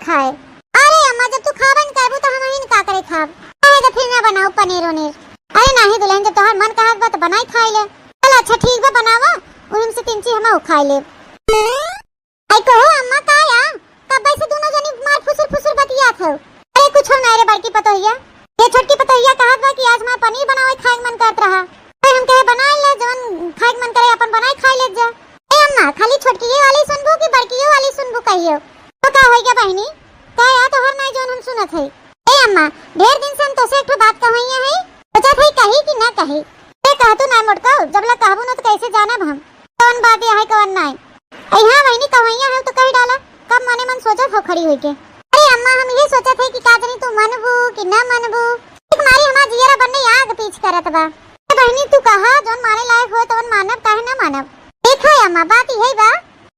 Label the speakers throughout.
Speaker 1: खाए। अरे अम्मा जब तू खाबन करबू तो हम ही का करे खाब। अरे तो फिर ना बनाओ पनीर उनीर। अरे नहीं दुल्हन जब तोहार मन कहत बा तो बनाई खाई ले। चल अच्छा ठीक बा बनावा, उनम से तीन चीज हम खाई ले। आई कहो अम्मा का या कब से दोनों जनी मार फुसुर फुसुर बतियात हो। अरे कुछ हो नहीं रे बड़की पतोहिया, ये छोटकी पतोहिया कहत बा कि आज हमार पनीर बनावे खाए मन करत रहा। हम कहे बना ले, जवन खाए मन करे अपन बनाई खाई ले जा। ए अम्मा खाली छोटकी वाली सुनबू कि बड़की वाली सुनबू कहियो तो का होई गया बहनी का या तो हर नहीं जोन हम सुनत है। ए अम्मा ढेर दिन से हम तोसे एक बात कहइया है, सोचत है कही कि ना कही। ए कहतू ना मोटका जब ला कहबू न तो कैसे जानब हम कौन बात है कौन नहीं। हां बहनी कहइया है तो कह डाला, कब मने मन सोचत हो खड़ी होई के। अरे अम्मा हम ये सोचत है कि का जानी तू मनबू कि ना मनबू, तुम्हारी हमार जियरा बनने आग पीछ करत बा। बहनी तू कहा जोन माने लायक हो तो मानब काहे ना मानब। देखो अम्मा बात यही बा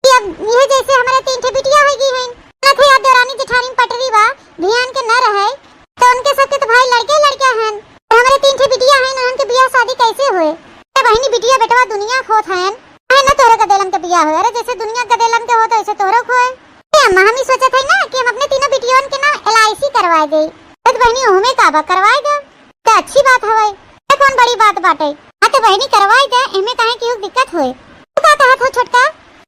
Speaker 1: कि अब ये जैसे हमारे तीन ठे बिटिया होगी हैं ना थे याद देवरानी जेठानी पटरी बा ध्यान के न रहे तो उनके सबके तो भाई लड़के लड़कियां हैं। तो हमारे तीन ठे बिटिया हैं ना, उनके बियाह शादी कैसे हुए। ए बहनी बिटिया बेटवा दुनिया खोत हैं है ना, तोरे का देलन के बियाह हुए। अरे जैसे दुनिया का देलन के होता ऐसे तोरो खोए। ए अम्मा हम ही सोचत है ना कि हम अपने तीनों बिटियों के ना LIC करवा दे। तो बहनी ओमे का बा करवाए दे तो अच्छी बात हवे, कौन बड़ी बात बाटे। हां तो बहनी करवाई दे, एमे काहे की दिक्कत होए। तू का कहत हो छोटका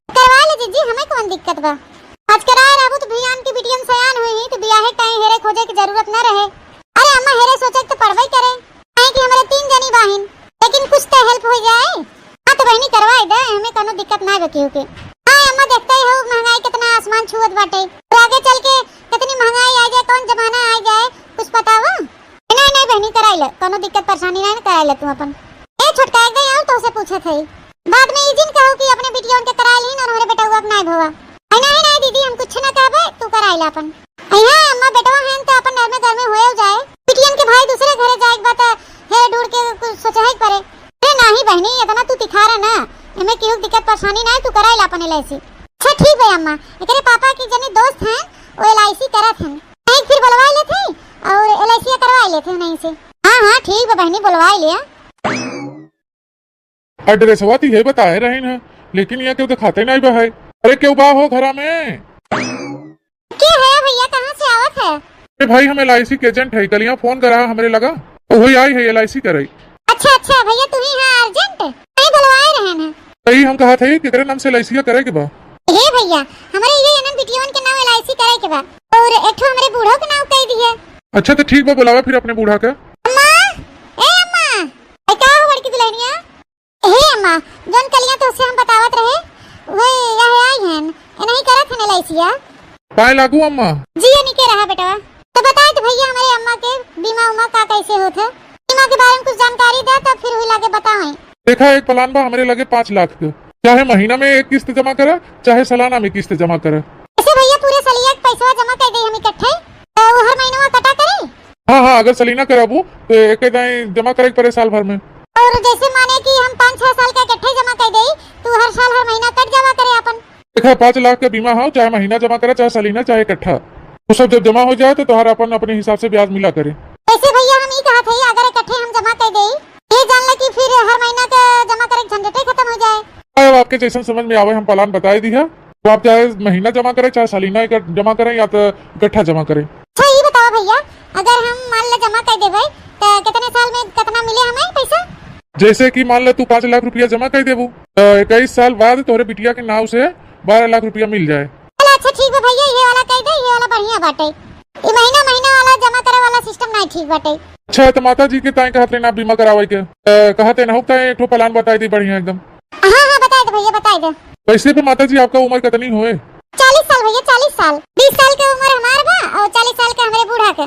Speaker 1: करवा ले जीजी, हमें कौन दिक्कत बा। आज कराए रहबू तो भियान की बिटियन सयान होई तो बियाहे टाइम हेरे खोजे की जरूरत न रहे। अरे अम्मा हेरे सोचे तो पड़बई करे काहे कि हमारे तीन जनी बाहिन, लेकिन कुछ तो हेल्प हो जाए। हां तो बहनी करवाई दे, हमें कोनो दिक्कत ना बकी होके। हां अम्मा देखते हो महंगाई कितना आसमान छुअत बाटे, आगे चल के कितनी महंगाई आ जाए, कौन जमाना आ जाए कुछ पता बा। नहीं नहीं बहनी कराई ले, कोनो दिक्कत परेशानी नहीं कराई ले तू अपन। ए छोटका एक गई और तो से पूछत है बाद में ई जिन कहू कि अपने बिटियों के कराई ली और हमरे बेटा अब नहीं भवा। नहीं नहीं दीदी हम कुछ ना कहबे, तू कराई ले अपन। हां अम्मा बेटवा हैं तो अपन घर में होए जाए, बिटियन के भाई दूसरे घरे जाए एक बात है ढूंढ के कुछ सोचा है करे। अरे नहीं बहनी इतना तू दिखा रहा ना, एमे केहू दिक्कत परेशानी नहीं, तू कराई ले अपन LIC। अच्छा ठीक है अम्मा, एकरे पापा की जने दोस्त हैं वो LIC करत हैं, नहीं फिर बुलवा लेते और LIC करवा लेते नहीं से। हाँ ठीक है बहनी बुलवा लिया।
Speaker 2: एड्रेस वाती है बताए रहे ना, लेकिन यहाँ क्यों दिखाते नहीं बा है। अरे क्यों बा हो घरा में
Speaker 1: क्या है भैया कहाँ से आवत है।
Speaker 2: अरे भाई हम LIC के एजेंट है, कल यहाँ फोन करा हमरे लगा वही आई है LIC कराई।
Speaker 1: अच्छा भैया तू ही है अर्जेंट नहीं बुलवाए रहे ना।
Speaker 2: सही हम कहा थे कितने नाम से LIC करे के बा।
Speaker 1: हे भैया हमारे ये नन बिटियों के नाम LIC करे के बा और एक हमारे बूढ़ों के नाम कह दिए।
Speaker 2: अच्छा तो ठीक बा बुलावा फिर अपने बूढ़ा का।
Speaker 1: अम्मा का हो बड़की दुल्हनिया। हे अम्मा जोन कलिया तो से हम बतावत रहे वो यह आई हैं नहीं करत है LIC
Speaker 2: पाए लागू अम्मा
Speaker 1: जी नहीं के रहा बेटा। तो बताए तो भैया हमारे अम्मा के बीमा उमा का कैसे होता, बीमा के बारे में कुछ जानकारी दे तब फिर हुई लाके बताएं।
Speaker 2: देखा एक प्लान बा हमारे लगे 5 लाख का, चाहे महीना में एक किस्त जमा करा चाहे सालाना में किस्त जमा करा।
Speaker 1: ऐसे भैया पूरे सलिया का पैसा जमा कर दे हम इकट्ठे तो हर महीना कटा करे।
Speaker 2: हाँ अगर सलीना कराबू तो एक जमा करे पड़े साल भर में।
Speaker 1: और जैसे माने कि हम 5-6 साल का इकट्ठे जमा कर दे तो हर साल हर महीना कट जमा करे अपन।
Speaker 2: देखा 5 लाख का बीमा हो, चाहे महीना जमा करे चाहे सलीना चाहे इकट्ठा, तो सब जब जमा हो जाए तो तुम्हारा अपन अपने हिसाब से ब्याज मिला करे।
Speaker 1: ऐसे भैया हम ये कहा थे अगर इकट्ठे हम जमा कर दे ये जान ले कि फिर हर महीना का जमा करे झंझट खत्म हो जाए।
Speaker 2: अब आपके जैसा समझ में आवे हम प्लान बता दिया, तो आप चाहे महीना जमा करें चाहे सालाना जमा करें या तो इकट्ठा जमा करें।
Speaker 1: अच्छा ये बताओ भैया अगर हम मान ले जमा कर देबे तो कितने साल में कितना मिले हमें पैसा।
Speaker 2: जैसे कि मान ले तू 5 लाख रुपया जमा कर देबू तो 21 साल बाद तोहरे बिटिया के नाव से 12 लाख रुपया मिल जाए।
Speaker 1: अच्छा ठीक है भैया ये वाला कह दे, ये वाला बढ़िया बाटे, ये महीना वाला जमा करे वाला सिस्टम नहीं ठीक बाटे।
Speaker 2: अच्छा तो माता जी के ताई कहते ना बीमा करावे के कहते ना होता है एक प्लान बताई दी बढ़िया एकदम।
Speaker 1: हाँ बताए दे भैया बताए दे।
Speaker 2: वैसे पे माता जी आपका उम्र कितनी हुए।
Speaker 1: 40 साल भैया 40 साल 20 साल की उम्र हमार बा और 40 साल का हमारे बूढ़ा के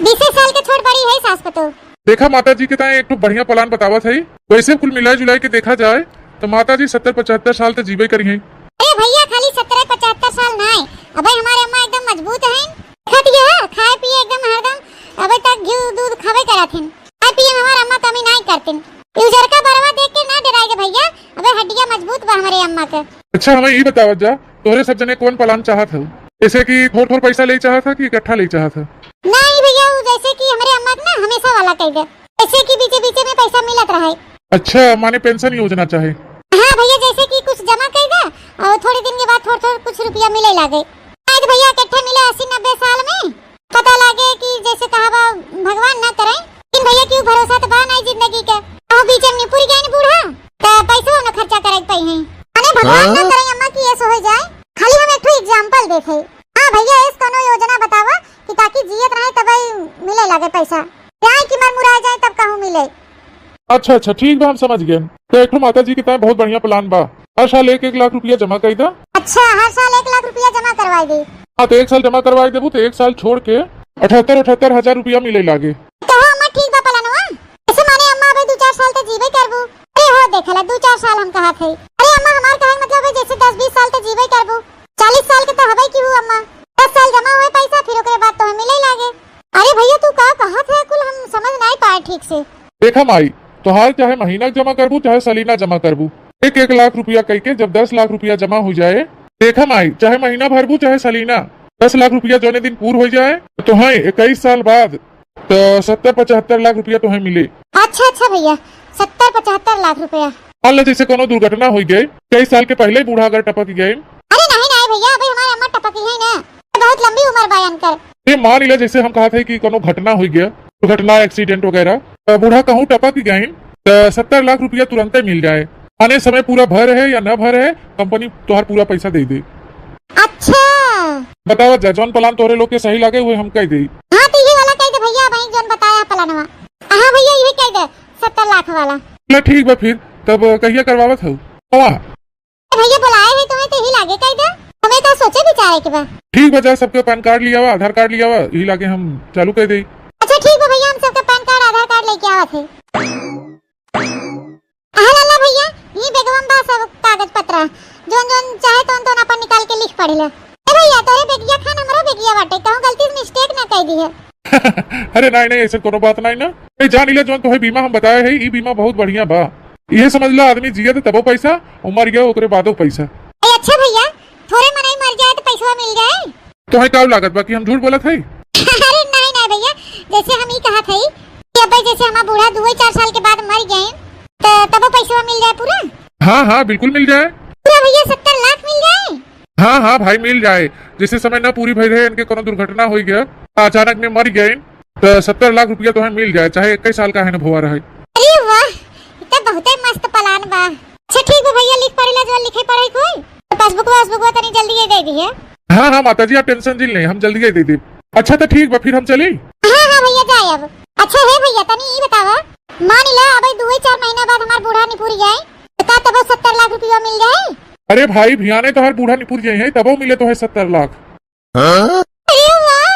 Speaker 1: 20 साल के छोट बड़ी है सास पतो।
Speaker 2: देखा माता जी के ताई एक बढ़िया प्लान बतावा था। वैसे कुल मिलाई जुलाई के देखा जाए तो माता जी 70-75 साल तक जीवे करी है।
Speaker 1: अरे भैया खाली 70-75 साल नहीं, अब हमारे अम्मा एकदम मजबूत हैं, खाए पिए एकदम हरदम अबे तक घी दूध खावे करत हैं, खाए पिए हमारे अम्मा कमी नहीं करतीन। यूजर का बरवा देख के ना डराएगे भैया, अबे हड्डियां मजबूत बा हमारे अम्मा के।
Speaker 2: अच्छा हमें ये बतावा जा तोहरे सब जने कौन प्लान चाहत है, जैसे कि थोड़ा पैसा ले चाहत था कि इकट्ठा ले चाहत था।
Speaker 1: नहीं भैया जैसे कि हमारे अम्मा ना हमेशा वाला कह दे, जैसे कि बीचे में पैसा मिलत रहे।
Speaker 2: अच्छा माने पेंशन योजना चाहे।
Speaker 1: हाँ भैया जैसे कि कुछ जमा कर दे और थोड़े दिन के बाद थोड़ा कुछ रुपया मिले लागे। शायद भैया इकट्ठे मिले 80-90 साल में पता लगे कि जैसे कहा भगवान ना करे, लेकिन भैया क्यों भरोसा तो बा नहीं जिंदगी के। अब बीच में पूरी गई बूढ़ा तो पैसा न खर्चा करे पई है। अरे भगवान ना करे अम्मा की ऐसा हो जाए। खाली हम एक एग्जांपल देखे। हां भैया इस कोनो योजना बतावा कि ताकि जियत रहे तब मिले लगे पैसा, क्या कि मर मुरा जाए तब कहूं मिले।
Speaker 2: अच्छा अच्छा ठीक बा, हम समझ गए। तो एक माता जी के ताए बहुत बढ़िया प्लान बा। हर साल 1-1 लाख रुपया जमा कर दा।
Speaker 1: अच्छा हर साल 1 लाख रुपया जमा करवाई दे।
Speaker 2: हाँ तो 1 साल जमा करवाई देबू तो 1 साल छोड़ के 78 हजार रुपया मिले लागे।
Speaker 1: तो अम्मा ठीक बा प्लानवा। ऐसे माने अम्मा अबे 2-4 साल तो जीवे करबू। अरे हो देखला 2-4 साल हम कहा थे। अरे अम्मा हमार कहे मतलब है जैसे 10-20 साल तो जीवे करबू, 40 साल के तो हबे की हूं अम्मा। 10 साल जमा हुए पैसा फिर ओकरे बाद तो मिले लागे। अरे भैया तू का कहा था कुल हम समझ नहीं पाए ठीक से।
Speaker 2: देखा माई तोहार चाहे महीना जमा करबू चाहे सालीना जमा करबू, 1-1 लाख रुपया कह के जब 10 लाख रुपया जमा हो जाए, देखा माई चाहे महीना भरबू चाहे सालीना 10 लाख रुपया जोने दिन पूर हो जाए तो है 21 साल बाद तो 70-75 लाख रुपया तो है मिले।
Speaker 1: अच्छा अच्छा भैया 70-75 लाख रुपया।
Speaker 2: मान लो जैसे कोनो दुर्घटना हो गई, कई साल के पहले बूढ़ा अगर टपक गए।
Speaker 1: अरे नहीं नहीं भैया अभी हमारे अम्मा टपकी है ना, बहुत लंबी उम्र बयान कर।
Speaker 2: ये मान लो जैसे हम कहा थे कि कोनो घटना हो गया, दुर्घटना एक्सीडेंट वगैरह, तो बूढ़ा कहूँ टपक गए तो 70 लाख रुपया तुरंत मिल जाए। आने समय पूरा भर है या न भर है कंपनी तुहार पूरा पैसा दे दे।
Speaker 1: अच्छा
Speaker 2: बतावा जा जौन प्लान तोरे लोग के सही लगे हुए हम कह दे।
Speaker 1: हाँ तो ये वाला कह दे भैया भाई जोन बताया प्लानवा। हाँ भैया ये कह दे 70 लाख वाला।
Speaker 2: चलो ठीक बा फिर तब कहिया करवावत हो
Speaker 1: भैया बुलाए है तुम्हें तो ही लागे कह दे, हमें तो सोचे विचारे के बा।
Speaker 2: ठीक बा जा सबके पैन कार्ड लिया आधार कार्ड लिया यही लागे हम चालू कर दे।
Speaker 1: अच्छा ठीक है भैया हम सबका पैन कार्ड आधार कार्ड लेके आवा थे। ला भैया ये बेगम बा सब कागज पत्र जोन जोन चाहे तोन अपन निकाल के लिख पढ़ ले। ए भैया तोरे बेगिया खान हमरो बेगिया बाटे, कहूं गलती से मिस्टेक ना कह दी है।
Speaker 2: अरे नहीं नहीं ऐसे कोनो बात नहीं ना। जान ले जोन तो बीमा हम बताए है ई बीमा बहुत बढ़िया बा। ये समझ ला आदमी जिया तो तबो पैसा उमर गया ओकरे बादो पैसा।
Speaker 1: अच्छा भैया थोड़े मनाई मर जाए तो पैसा मिल जाए
Speaker 2: तो है का लागत बाकी हम झूठ बोलत है।
Speaker 1: अरे नहीं नहीं भैया जैसे हम ही कहा थे कि अब जैसे हमारा बूढ़ा 2-4 साल के बाद मर गए तो तब पैसा मिल जाए पूरा।
Speaker 2: हाँ हाँ बिल्कुल मिल जाए
Speaker 1: पूरा भैया 70 लाख मिल जाए।
Speaker 2: हाँ हाँ भाई मिल जाए। जैसे समय न पूरी भई रहे इनके कोनो दुर्घटना हो गया अचानक में मर गए तो 70 लाख रुपया तो है मिल जाए चाहे 21 साल का है न भुआ रहे।
Speaker 1: अरे वाह ये तो बहुत ही मस्त प्लान बा। अच्छा ठीक है भैया लिख पढ़ेला जो लिखे पढ़े कोई तो पासबुक तनी जल्दी दे दी है।
Speaker 2: हाँ हाँ माता जी आप टेंशन जिल नहीं हम जल्दी दे दे। अच्छा तो ठीक बा फिर हम चली।
Speaker 1: हाँ हाँ भैया जाए अब। अच्छा है भैया तनी ये बतावा मान ला अब 2-4 महीना बाद हमार बूढ़ा निपुर जाए तो का तब 70 लाख रुपया मिल जाए।
Speaker 2: अरे भाई भियाने तो हर बूढ़ा निपुर जाए है तबो मिले तो है 70 लाख।
Speaker 1: अरे वाह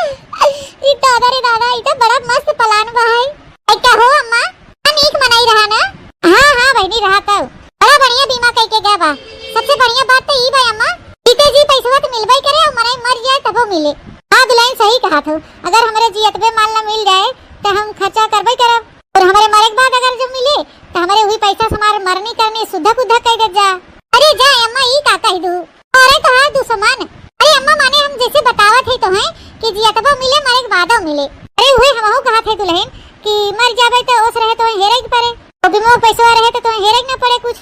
Speaker 1: ये दादा रे दादा ये तो बड़ा मस्त प्लान बा है। क्या हो अम्मा हम एक मनाई रहा ना। हाँ हाँ बहनी रहा तो बड़ा बढ़िया बीमा कह के गया बा। सबसे बढ़िया बात तो ये बा अम्मा जीते जी पैसा तो मिलबे करे और मनाई मर जाए तबो मिले। हाँ दुल्हन सही कहा था अगर हमारे जियतबे मान ला मिल जाए तो हम खर्चा करबे करब और हमारे मरे के बाद अगर जो मिले तो हमारे वही पैसा से हमारे मरनी करनी सुधा कुधा कह दे जा। अरे जा अम्मा ये का कह दू अरे तो हां दुश्मन। अरे अम्मा माने हम जैसे बतावत है तो है कि जियतबा मिले मरे के बाद मिले। अरे वही हमहु कहा थे दुल्हन कि मर जाबे तो ओस रहे तो हेरे के पड़े तो बीमा पैसा रहे तो हेरे के ना पड़े कुछ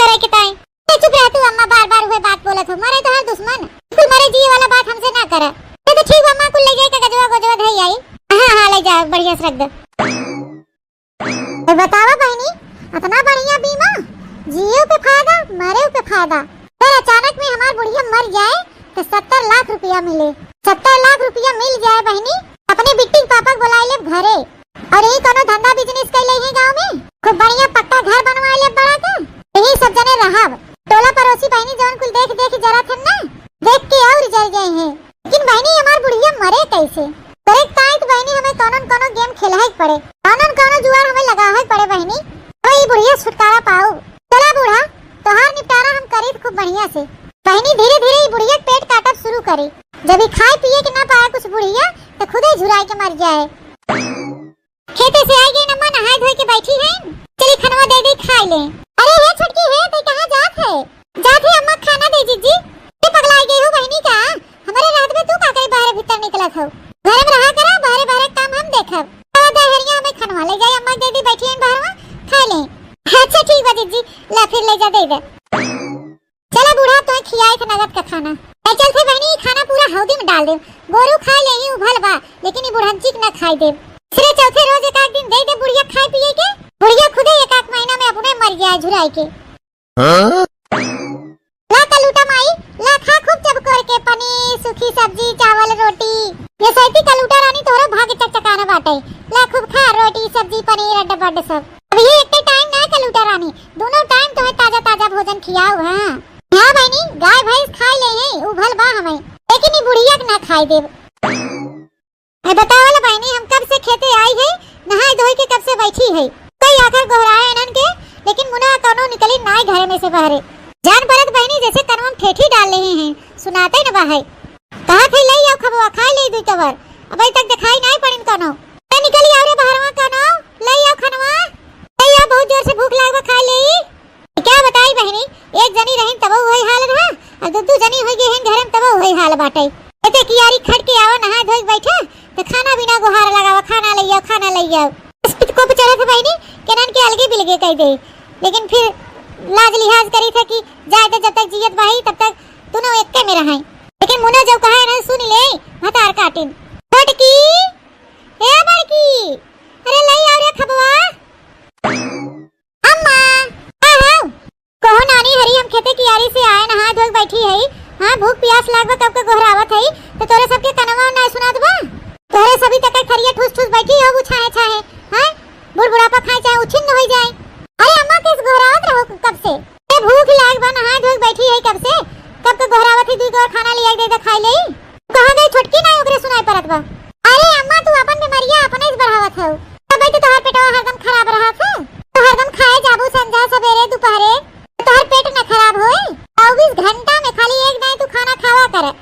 Speaker 1: करे के टाइम। चुप रह तू अम्मा बार बार वही बात बोलत हो मरे तो हां दुश्मन कुल मरे जी वाला बात हमसे ना करे। तो ठीक अम्मा कुल ले जाए का गजवा धई आई। हां हां ले जा बढ़िया से रख दे। तो बतावा बहनी इतना बढ़िया बीमा जियो पे फायदा मरे पे फायदा। फिर अचानक में हमार बुढ़िया मर जाए तो 70 लाख रुपया मिले। 70 लाख रुपया मिल जाए बहनी अपने बिट्टी पापा को बुला ले घरे और यही कोनो धंधा बिजनेस कर ले है गांव में खूब बढ़िया पक्का घर बनवा ले बड़ा का यही सब जने रहब। टोला पड़ोसी बहनी जौन कुल देख देख जरा थे ना देख के और जल गए हैं। लेकिन बहनी हमार बुढ़िया मरे कैसे करे ताई बहनी हमें कोनो गेम खेला ही पड़े कोनो जुआर हमें लगा ही पड़े बहनी वही बुढ़िया छुटकारा पाओ। चला बूढ़ा तोहार निपटारा हम करी खूब बढ़िया से। बहनी धीरे धीरे बुढ़िया पेट काटब शुरू करी जब खाए पिए के ना पाए कुछ बुढ़िया तो खुद ही झुराई के मर जाए। खेते से आई गई नम्मा नहाए धोए के बैठी है चली खनवा दे दे खा ले। अरे हे छुटकी है तो कहां जात है अम्मा खाना दे जीजी। ये पगला गई हो बहनी का हमारे रात में तू का कहीं बाहर भीतर निकलत हो घर में रहा करा बाहर काम हम देखब दहरिया में खनवा ले जाए अम्मा दे दी बैठी है बाहर खा ले। अच्छा ठीक बा जीजी ला फिर ले जा दे दे। चला बूढ़ा तो मैं खियाई थे नगद का खाना। ए चल थे बहनी खाना पूरा हौदी में डाल दे। गोरू खा ले ही उभल बा लेकिन ई बुढ़ंची के ना खाई दे। तीसरे चौथे रोज एक एक दिन दे दे बुढ़िया खाए पिए के। बुढ़िया खुदे एक एक महीना में अपने मर गया झुराई के। ला कलूटा माई ला खा खूब चब करके पनीर सूखी सब्जी चावल रोटी। ये सैती कलूटा रानी तोरा भाग चकचकाना बाटे। ला खूब खा रोटी सब्जी पनीर अड्डा बड्ड सब। अब ये एक टाइम ना कलूटा रानी दोनों टाइम तो ताजा ताजा भोजन खियाओ। हां हां बहनी गाय भैंस खाई ले हैं उभल बा हमें लेकिन ई बुढ़िया के ना खाई देब। ए बताओ ला बहनी हम कब से खेते आई है नहाई धोई के कब से बैठी है। कई आकर गोहराए इनन के लेकिन मुना कोनो निकली नाई घर में से बाहर। जान परत बहनी जैसे कनवा में ठेठी डाल रहे हैं सुनाते न बाहर। कहा थे ले आओ खबवा खाई ले दुई कवर अबे तक दिखाई नहीं पड़िन कोनो। ए निकली आओ रे बाहरवा कोनो ले आओ खनवा ले आओ बहुत जोर से भूख लागवा खाई ले। क्या बताई बहनी एक जनी रहिन तब वही हाल रहा और दू जनी हो गई हैं घर में तब वही हाल बाटे। एते कियारी खट के आवा नहा धोई बैठा तो खाना बिना गुहार लगावा खाना ले आओ खाना ले आओ। स्पिट को चढ़ा थे बहनी केनन के अलगे बिलगे कह दे लेकिन फिर लाज लिहाज करी था कि जाए तो जब तक जियत बाही तब तक दोनों एक में रहाई। लेकिन मुना जब कहा ना सुन ले हतार काटिन फटकी ए बड़की अरे ले आओ रे खबवा। अम्मा हां कहो नानी हरी हम खेते की यारी से आए नहा धोई बैठी है। हां भूख प्यास लागवा कब के गोहरावत है तो तोरे सबके कनवा ना सुनात बा। तोरे सभी तक खरिया ठूस ठूस बैठी हो छाए छाए। हां बुढ़ बुढ़ापा खाए चाहे उछिन न हो जाए। अरे अम्मा किस गोहरावत रहो कब से ए भूख लाग बा नहा धोई बैठी है कब से कब के गोहरावत ही दुई गोर खाना लिया दे खाई ले। कहां गई छोटकी ना ओकरे सुनाई परत बा। अरे अम्मा तू अपन बीमारियां अपने ही बढ़ावत हो तब तो तोहर पेटवा हरदम खराब रहत है। तो हरदम खाए जाबू संझा सवेरे दोपहरे तोहर पेट न खराब होए 24 घंटा में खाली एक नहीं तू खाना खावा करे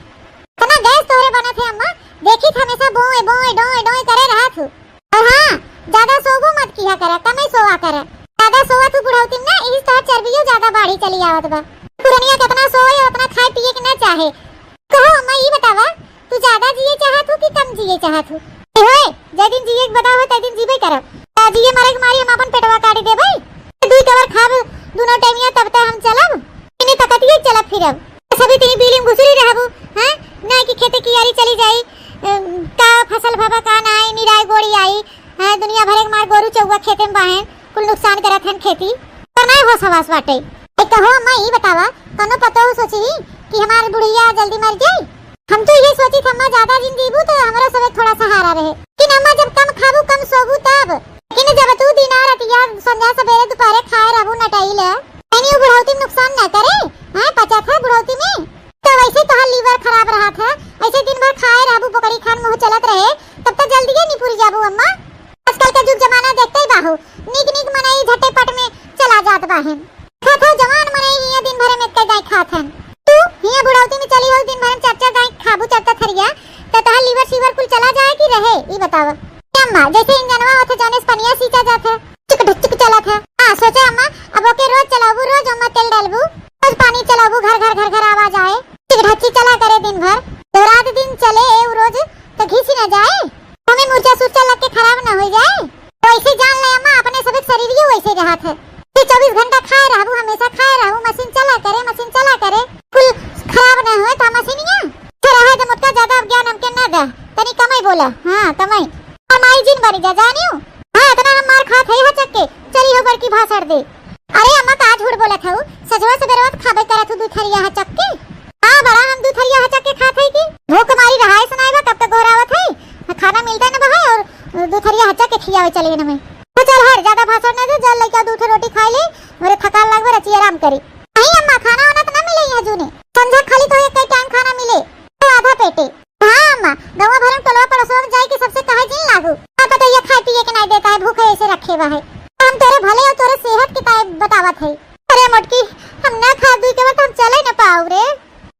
Speaker 1: तना गैस तोहरे बने थे। अम्मा देखी था हमेशा बोए बोए डोए डोए करे रहत हो। और हां ज्यादा सोबो मत किया करे कम ही सोवा करे। ज्यादा सोवा तू बुढ़ौती ना इस तरह चर्बियो ज्यादा बाढ़ी चली आवत बा। पुरनिया कितना सोए उतना खाए पिए के ना चाहे। कहो अम्मा ये बतावा तू ज्यादा जिए चाहत हो कि कम जिए चाहत हो। ए होए जे दिन जिए बताओ ते दिन जीबे करब ता जिए मरे के मारी हम अपन पेटवा काटी दे भाई। दुई कवर खाब दोनों टाइमिया तब तक हम चलब इने तकतिए चलब फिरब सभी तीन बिलिम घुसरी रहबो। हां ना कि खेते की यारी चली जाई का फसल भाबा का ना आई निराई गोड़ी आई। हां दुनिया भरे के मार गोरू चौवा खेते में बाहन कुल नुकसान करत हन खेती पर नहीं हो सवास बाटे। एक कहो अम्मा ये बतावा कोनो पतो हो सोची कि हमार बुढ़िया जल्दी मर जाए। हम तो ये सोची थी अम्मा ज्यादा दिन जीबू तो हमरा सब थोड़ा सहारा रहे कि अम्मा जब कम खाबू कम सोबू तब लेकिन जब तू दिन रातिया संध्या सवेरे दोपहरे खाए रहबू नटाई ले यानी वो बुढ़ौती में नुकसान ना करे। हां पचा था बुढ़ौती में तो वैसे तो लीवर खराब रहा था ऐसे दिन भर खाए रहबू पकड़ी खान मुंह चलत रहे तब तक जल्दी ही नहीं पूरी जाबू। अम्मा आजकल का युग जमाना देखते ही बाहू निक निक मनाई झटे पट में चला जात बाहन खाथो जवान मनाई हिया दिन भर में कई गाय खाथन तू हिया बुढ़ौती में चली हो दिन भर में चार गाय खाबू चलता थरिया तो तहां लीवर सीवर कुल चला जाए कि रहे ई बतावा। अम्मा जैसे इंजनवा होथे जाने पनिया सींचा जाथे चिक ढुक चला था। हां सोचा अम्मा अब ओके रोज चलाबू रोज अम्मा तेल डालबू रोज पानी चलाबू घर घर आवाज आए चिक ढक्की चला करे दिन भर तो रात दिन चले रोज तो घिसी न जाए हमें मूर्छा सूर्छा लग के खराब न हो जाए। वैसे जान ले अम्मा अपने सब शरीर वैसे रहत है 24 घंटा खाए रहबू हमेशा खाए रहबू मशीन चला करे कुल खराब न होए तो मशीनिया तो रहे तो मुटका ज्यादा ज्ञान हमके न दे तनी कमई बोला। हां कमई हमारी जिन बरी जा जानियो। हां इतना हम मार खात है चक्के चली हो बड़की भाषण दे। अरे अम्मा का झूठ बोलत हूं सजवा सवेरवा खाबे करत हूं दुथरिया ह चक्के। हां बड़ा हम दुथरिया ह चक्के खात है की भूख मारी रहाय सुनाइबा कब तक गोरावत है खाना मिलता न बहाय और दुथरिया ह चक्के खियावे चले न में तो चल हर ज्यादा भाषण न दे जल लेके दूध रोटी खाई ले मेरे थकान लागबे रची आराम करी। नहीं अम्मा खाना वाना तो न मिले यहाँ जूने संझा खाली तो एक टाइम खाना मिले तो आधा पेटे। हां अम्मा गांव भर में टोलवा पड़ोसवा में जाए के सबसे कहे जिन लागू आप तो ये खाए पिए के नहीं देता है भूखे ऐसे रखे बा है हम तेरे भले और तेरे सेहत के ताए बतावत है। अरे मोटकी हम ना खा दुई के बाद हम चले न पाऊ रे।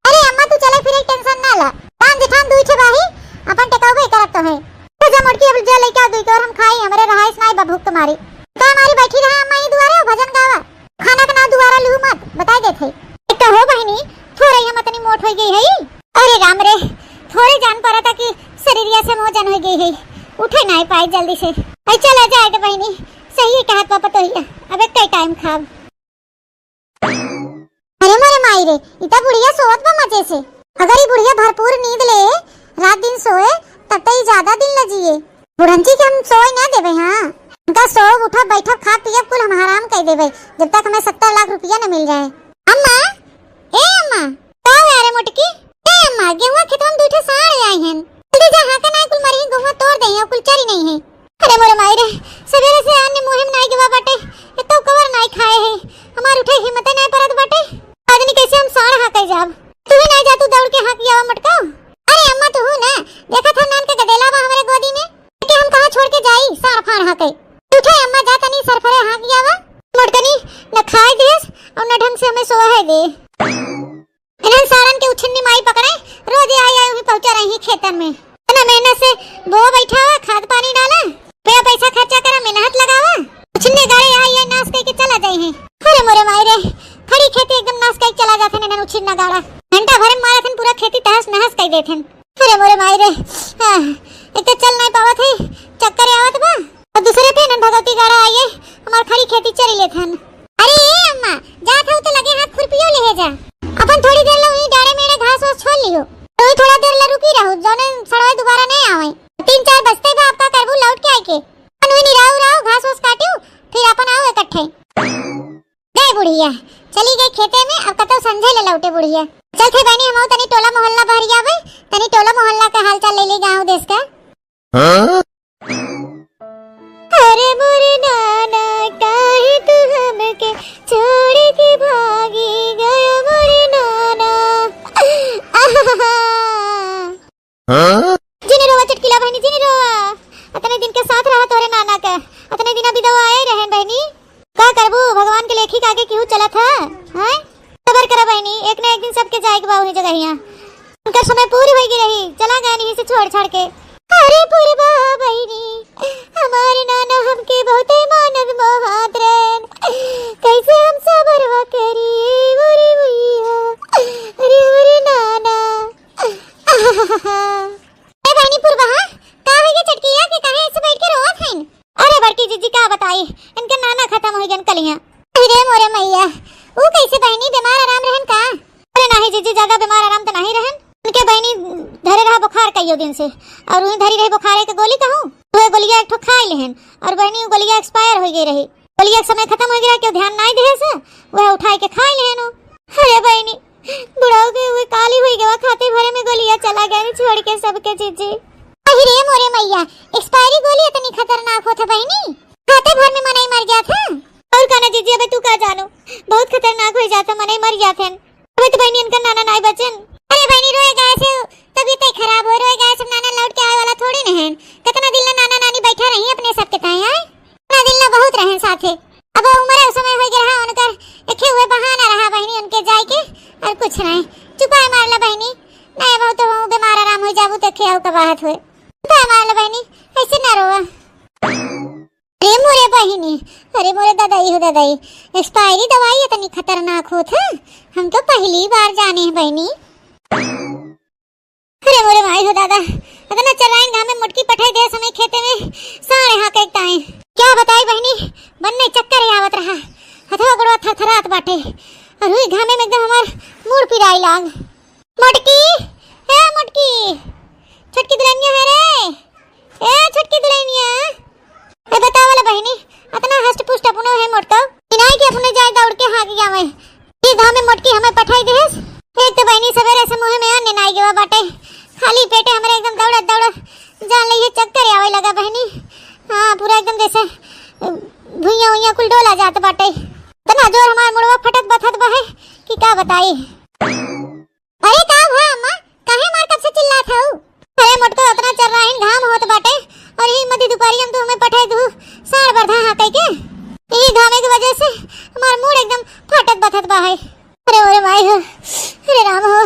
Speaker 1: अरे अम्मा तू चले फिर टेंशन ना ला पान जेठान दुई छे बाही अपन टेकावे करत तो है तो जा मोटकी अब जा लेके आ दुई के और हम खाई हमरे रहाइस नहीं बा भूख तुम्हारी का हमारी बैठी रहा अम्मा ये दुआरे भजन गावा खाना का ना दुआरा लू मत बताई देथे। एक तो हो बहनी थोड़े हम इतनी मोट हो गई है। अरे राम रे थोड़े जान पड़ा था कि शरीरिया से मोजन हो गई है उठे नहीं पाई जल्दी से चला जाए तो बहनी सही कहा पापा तो अब एक टाइम खाब। अरे मोरे माई रे, इता बुढ़िया सोवत बा मजे से। अगर ये बुढ़िया भरपूर नींद ले, रात दिन सोए, तब तो ज्यादा दिन ल जिए। बुढ़ंची के हम सोए ना देवे। हाँ, उनका सोव उठब बैठब खा पियब कुल हम हराम कर देवे, जब तक हमें 70 लाख रुपया न मिल जाए। अम्मा, ए अम्मा, का है रे मोटकी? ए अम्मा, गेहूं खेतवा में दूठे साड़ आई हैं। जल्दी जा हाथ ना कुल मरी गेहूं तोड़ दे, और कुल चरी नहीं है। अरे मोरे माई रे, सवेरे से आने मुंह में नाई गवा बाटे, एतो कवर नाई खाए है। हमार उठे हिम्मत नहीं परत बाटे। आदमी कैसे हम साड़ हाके जाब? तू ही नहीं जा, तू दौड़ के हाक आवा मटका। अरे अम्मा तू ना देखा था नान के गदेला बा हमारे गोदी में कि हम कहां छोड़ के जाई साड़ फाड़ हाके। उठे अम्मा जा तनी सरफरे हाक आवा। मोटकनी न खाए देस और न ढंग से हमें सोए है दे। इन्हन सारन के उछन्नी माई पकड़े, रोज आई आई पहुंचा रही खेतन में। इतना मेहनत से बो बैठा हुआ, खाद पानी डाला, पैसा खर्चा करा, मेहनत लगावा, उछन्ने गाड़ी आई आई नाश करके चला जाई है। अरे मोरे माई रे, खड़ी खेती एकदम नाश करके चला जाथे न उछन्ना गाड़ा। घंटा भर में मारथन पूरा खेती तहस नहस कर देथन। अरे मोरे माई रे, एक तो चल नहीं पावत है, चक्कर आवत बा, और दूसरे पे न भगवती गाड़ा आइए हमार खड़ी खेती चरी लेथन। अरे ए अम्मा, जात हो तो लगे हाथ खुरपियो ले जा। अपन थोड़ी देर ला वही डारे मेरे घास वास छोड़ लियो, तो थोड़ा देर ला रुकी रहू, जोने सड़वाई दोबारा नहीं आवे। 3-4 बजते बा आपका करबू लौट के आके। अनुई नी राव घास वास काटियो, फिर अपन आओ इकट्ठे। दे बुढ़िया चली गई खेते में, अब कतो संझे ले लौटे बुढ़िया। चल थे बहनी हम तनी टोला मोहल्ला भर आवे, तनी टोला मोहल्ला का हालचाल ले ले गांव देश का। अरे मोरे नाना काहे तू हमके छोड़ के भागी गया मोरे नाना। जिने रोवा चटकीला बहनी, जिने रोवा, अतने दिन के साथ रहा तोरे नाना का, अतने दिन अभी दवा आए रहन बहनी। का करबू, भगवान के लेखी के आगे क्यों चला था? हैं सबर करा बहनी, एक ना एक दिन सबके जाए के बा वही जगहिया। उनका समय पूरी हो गई रही, चला गया नहीं से छोड़ छाड़ के। अरे पूरे बा बहनी, हमारे नाना हमके बहुत मानव मोहात रहन, कैसे हम सबरवा करिए मोरे भैया। अरे मोरे नाना। ए बहनी पूर्वा, का है ये चटकिया के काहे ऐसे बैठ के रोवत हईन? अरे बड़की जीजी का बताई, इनके नाना खत्म हो गन कलिया। अरे मोरे मैया, वो कैसे बहनी बीमार आराम रहन का? अरे नहीं जीजी, ज्यादा बीमार आराम तो नहीं रहन। उनके बहनी धरे रहा बुखार कईयो दिन से, और वही धरी रही बुखार के गोली कहूं, तो गोलियां एक ठो खा लेहन, और बहनी गोलियां एक्सपायर हो गई रही। गोलियां समय खत्म हो गया, क्यों ध्यान नहीं दे से वह उठाए के खा लेहन। अरे बहनी बुढ़ाओ के हुए काली हुई गवा, खाते भरे में गोलियां चला गया छोड़ के सबके जीजी। अरे मोरे मैया, एक्सपायरी गोली इतनी खतरनाक होता बहनी, खाते भर में मनाई मर गया था। और कहना जीजी, अब तू का जानो, बहुत खतरनाक हो जाता, मनाई मर जाते। अब तो बहनी इनका नाना नहीं बचन। अरे बहनी रोएगा ऐसे तबीयत खराब हो, रोएगा ऐसे नाना लौट के आए वाला थोड़ी न है। कितना दिन नाना नानी बैठा रही अपने सब के ताए आए, इतना दिन ना बहुत रहे साथे। अब उम्र समय हो गया उनकर एके हुए बहाना रहा बहनी उनके जाए के, और कुछ नहीं। चुपाए मार ला बहनी, नहीं बहुत तो बीमार आराम हो जाबू तो खेऊ का बात हुए। चुपाए मार ला बहनी, ऐसे ना रोवा। अरे मोरे बहनी, अरे मोरे दादाई हो दादाई, एक्सपायरी दवाई इतनी खतरनाक होत है, हम तो पहली बार जाने हैं बहनी। अरे मोरे भाई हो दादा, अतना चलाएं गांव में मुटकी पठाई दे समय खेते में सारे हाथ एक ताए। क्या बताई बहनी, बनने चक्कर आवत रहा, हथवा गड़वा थरथरात बाटे, और हुई घामे में एकदम हमार मुड़ पिराई लाग। मुटकी, ए मुटकी, छटकी दुल्हनिया है रे, ए छटकी दुल्हनिया, ए बता वाला बहनी, अतना हष्ट पुष्ट अपनो है मोटका, इनाई के अपने जाए दौड़ के हाथ गया मैं। ये गांव में मुटकी हमें पठाई देस, एक तो बहनी सवेरे से मुंह में अन्य नाई गवा बाटे, खाली पेटे हमारे एकदम दौड़ा दौड़ा जान ली चक्कर आवे लगा बहनी। हाँ पूरा एकदम जैसे भुइया उइया कुल डोला जात बाटे, इतना जोर हमार मुड़वा फटत बथत बहे कि का बताई। अरे का भा अम्मा, काहे मार कब से चिल्लात हऊ? अरे मोटको इतना चल रहा है, घाम होत बाटे, और यही मध्य दोपहरी हम तो हमें पठाई दू साड़ बरधा हाथे के, यही घामे की वजह से हमार मुड़ एकदम फटत बथत बहे। अरे ओरे भाई हो, अरे राम हो,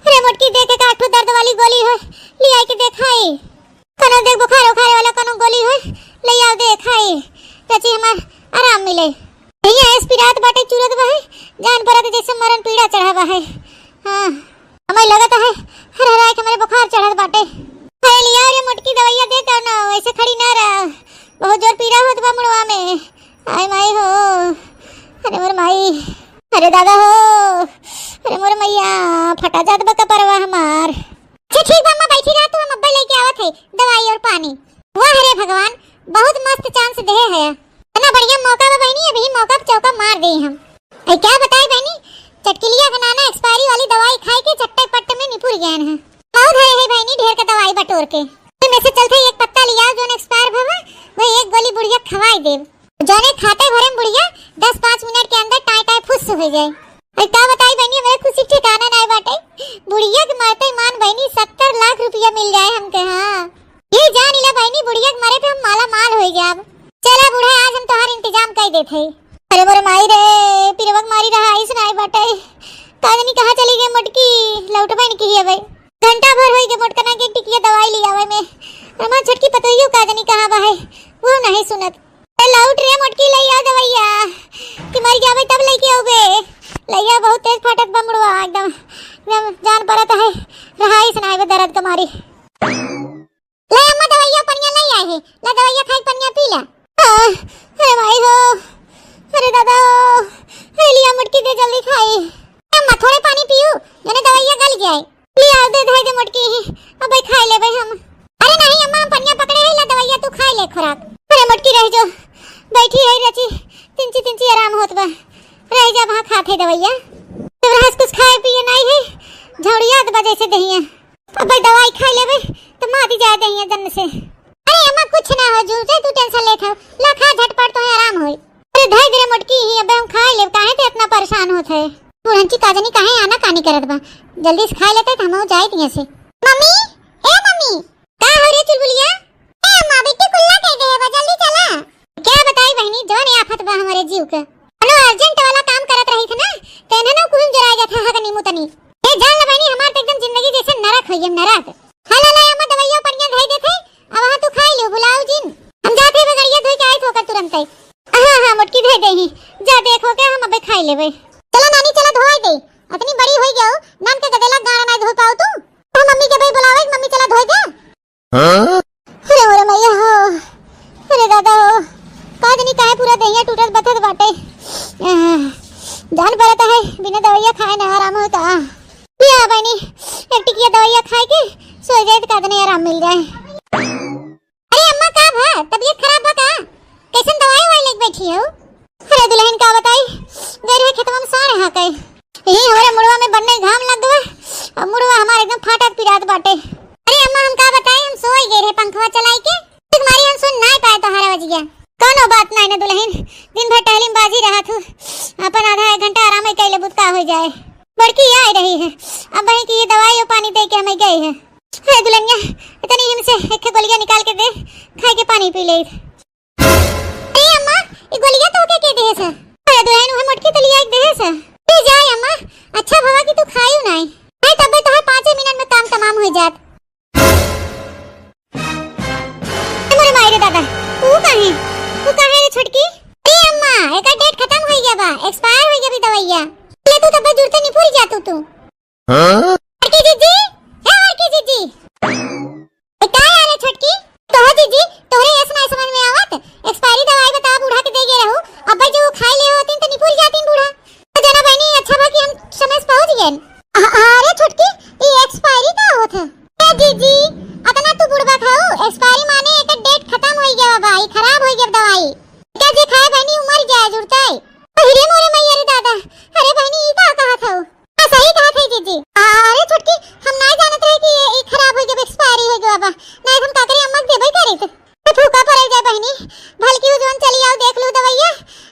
Speaker 1: अरे मोटकी देख के काठू दर्द वाली गोली है, ले आई के देखाई। कनो देख बुखार उखारे वाला कनो गोली है, ले आओ देखाई, तची हमार आराम मिले। भैया एस्पिरात बाटे चुरत बहे, जान परत जैसे मरण पीड़ा चढ़ा बहे। हां हमें लगता है हर हर के हमारे बुखार चढ़त बाटे। अरे लिया रे मोटकी दवाइयां दे तो ना, ऐसे खड़ी ना रह, बहुत जोर पीड़ा होत बा मुड़वा में। आय माई हो, अरे मोर माई, अरे दादा हो, अरे मोर मैया फटा जात बा कपरवा हमार। अच्छा ठीक बा, अम्मा बैठी रह, तू हम अब्बा लेके आवत है दवाई और पानी। वाह रे भगवान, बहुत मस्त चांस दे है, इतना बढ़िया मौका बा बहनी, अभी मौका पे चौका मार दे हम। ऐ क्या बताए बहनी, चटकिलिया का नाना एक्सपायरी वाली दवाई खाए के चट्टे पट्टे में निपुर गए हैं। बहुत है बहनी ढेर का दवाई बटोर के, में से चलते एक पत्ता लिया जो एक्सपायर भवा, वही एक गोली बुढ़िया खवाई दे, जाने खाते भरे में बुढ़िया 10-5 मिनट के अंदर टाई टाई फुस हो जाए। और क्या बताई बहनी, मेरे खुशी ठिकाना नहीं बाटे, बुढ़िया के मरते मान बहनी 70 लाख रुपया मिल जाए हमके। हाँ ये जान इला बहनी, बुढ़िया के मरे पे हम माला माल हो जाब। चला बूढ़ा, आज हम तोहार इंतजाम कर देते। अरे मोर माई रे, पिरवक मारी रहा इस नहीं बाटे, कादनी कहाँ चली गई मोटकी, लौट बन की है भाई, घंटा भर होई के मोटकना के टिकिया दवाई लिया भाई में। अम्मा छटकी पतोइयो कादनी कहाँ बा है, वो नहीं सुनत। लौट रे मोटकी, लइया दवाइया कि मर जावे तब लेके आओगे। लइया बहुत तेज फाटत बा मुड़वा, एकदम जान पड़त है, रहा इस नहीं बे दर्द कमारी। ले अम्मा दवाइया पनिया ले आए है, ला दवाइया खाई पनिया पी ला। अरे भाई हो, अरे दादा हो, लिया मोटकी दे जल्दी खाई। अम्मा थोड़े पानी पियो, जने दवाइया गल जाए। लिया दे दे मोटकी, अब भाई खाई ले भाई हम। अरे नहीं अम्मा, हम पनिया पकड़े है, ला दवाइया तू खाई ले खुराक। अरे मोटकी रह जो, बैठी है रची, तिंची तिंची आराम होत बा, रह जा वहां खाते दवाइया। तो रहस कुछ खाए पिए नहीं है, झौड़िया दबा जैसे दहिया, अब भाई दवाई खाई लेबे तो माती जाए दहिया जन्म से। अरे अम्मा कुछ ना हो, जूझे तू टेंशन लेत हो, ला खा झटपट तो आराम होई। अरे धैर्य दे मोटकी, अब हम खाई ले, काहे ते इतना परेशान होत है। बुढ़ंची काजनी काहे आना कानी करत बा, जल्दी से खा लेते त हम जाए दिए से। मम्मी, ए मम्मी, का हो रे चुलबुलिया? ए अम्मा बेटी कुल्ला कह दे बा, जल्दी चला। क्या बताई बहनी, जोन आफत बा हमारे जीव के, अनो अर्जेंट वाला काम करत रही थी ना, तेने ना कुल जरा जाता है हगनी मुतनी। ए जान ले बहनी, हमार त एकदम जिंदगी जैसे नरक होई, नरक। हला ला अम्मा दवाइयां पनिया धई देथे, अब वहां तू खाई लो, बुलाओ जिन हम जाते बगड़िया धोई के आई होकर तुरंत ही। हां हां मोटकी धई देही, जा देखो के हम अबे खाई लेबे। चला नानी चला धोई दे, इतनी बड़ी होई गयो, नाम के गदेला गाना नहीं धो पाऊ तू, तो मम्मी के भाई बुलावे, मम्मी चला धोई दे। हां अरे मोरे मैया हो, अरे दादा हो, कादनी काहे पूरा दहिया टूटत बथत बाटे, जान पड़ता है बिना दवाइया खाए ना आराम होता। पिया बहनी एक टिकिया दवाइया खाए के सो जाए तो कादनी आराम मिल जाए। अरे अम्मा का भा, तबीयत खराब बा का, कैसन दवाई वाई लेके बैठी हो? अरे दुल्हन का बताई, गए खेतवा में साढ़ हा कई, यही हमारे मुड़वा में बनने घाम लग गवा, अब मुड़वा हमारे एकदम फाटक पिरात बाटे। अरे अम्मा हम का बताई, हम सोई गए रहे पंखवा चलाई के, तुम्हारी हम सुन नहीं पाए, तो हारा बज गया। कोनो बात नहीं ना दुल्हन, दिन भर टहलीम बाजी रहा तू, अपन आधा 1 घंटा आराम कर ले, बुतका हो जाए। बड़की आई रही है, अब वही की दवाई और पानी दे के हमें गई है। अरे दुल्हनिया इतनी हिमसे एक गोलियां निकाल के दे, खाए के पानी पी ले। अरे अम्मा ये गोलियां तो के दे से? अरे दुल्हन वो मोटकी तो लिया एक दे से, पी जाए अम्मा, अच्छा भवा कि तू खाइयो नहीं, नहीं तब तो 5 मिनट में काम तमाम हो जात। मोरे मायरे दादा तू कहां रे छोटकी? अरे अम्मा एका डेट खत्म हो गया बा, एक्सपायर हो गया भी दवाइया, ले तू तब जुड़ते नहीं पूरी जातू तू। हां अरकी जीजी, हे अरकी जीजी, ए का आले छोटकी? तो हो जीजी तोरे ऐसा नहीं समझ में आवत, एक्सपायरी दवाई बता बूढ़ा के दे गे रहू, अब जो खाई ले होती तो नहीं पूरी जाती बूढ़ा, तो जना बहनी अच्छा बा कि हम समय से पहुंच गए। अरे छोटकी ये एक्सपायरी का होत है? ए जीजी अतना तू बुढ़वा खाओ, एक्सपायरी माने एक डेट खत्म हो गया भाई, खराब हो गया दवाई, क्या जे खाए बहनी उमर जाए जुड़ता है। अरे मोरे मैया रे दादा, अरे बहनी ई का कहा था? हां सही कहा था जीजी। अरे छोटकी हम नहीं जानत रहे कि ये खराब हो गया, एक्सपायरी हो गया बा, नहीं हम का करे अम्मा देबे करे तो फूका पड़े जाए बहनी, भलकी हो जवन चली आओ देख लो दवाइया,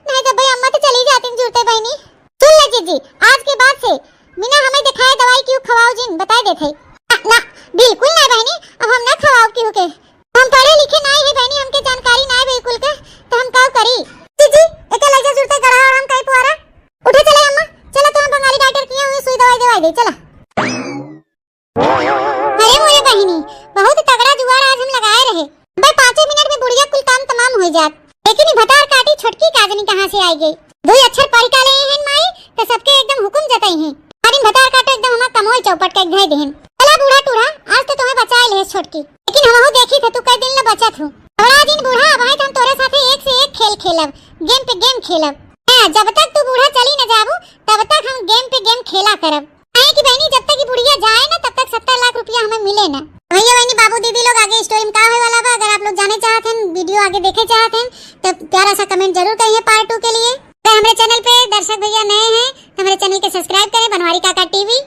Speaker 1: नहीं तो भाई अम्मा तो चली जाती जुड़ते बहनी। सुन ले जीजी, आज के बाद से बिना हमें दिखाए दवाई क्यों खवाओ जिन बता देथे। ना बिल्कुल नहीं बहनी, अब हम ना खवाओ क्यों के, हम पढ़े लिखे नहीं है बहनी, हमके जानकारी नहीं बिल्कुल के, तो हम का करी? जीजी एक लगे जुड़ते गड़ा और हम कई पुआरा उठे चले अम्मा, चलो तो हम बंगाली डॉक्टर किए हुए सुई दवाई दे चला। अरे मोरे बहनी बहुत तगड़ा जुगाड़ आज हम लगाए रहे, भाई 5 मिनट में बुढ़िया कुल काम तमाम हो जात, लेकिन ये भटार काटी छोटकी काजनी कहां से आई गई, दो अक्षर पढ़ का ले हैं माई तो सबके एकदम हुकुम जतई हैं, अरे भटार काटो एकदम हम कमोई चौपट के धै देहन। चला बूढ़ा टूढ़ा आज तो तुम्हें बचाए ले छोटकी, लेकिन हमहु देखी थे तू कई दिन ले बचत हूं, बड़ा दिन बूढ़ा भाई हम तोरे साथे एक से एक खेल खेलब, गेम पे गेम खेलब, हाँ, जब तक तू बूढ़ा चली न जाबू तब तक हम गेम पे गेम खेला करब। काहे कि बहनी जब तक ये बुढ़िया जाए ना तब तक 70 लाख रुपया हमें मिले ना। भैया बहनी बाबू दीदी लोग आगे स्टोरी में का होए वाला बा, अगर आप लोग जाने चाहते हैं, वीडियो आगे देखे चाहते हैं तो प्यारा सा कमेंट जरूर करिए पार्ट 2 के लिए। अगर हमारे चैनल पे दर्शक भैया नए हैं तो हमारे चैनल को सब्सक्राइब करें, बनवारी काका टीवी,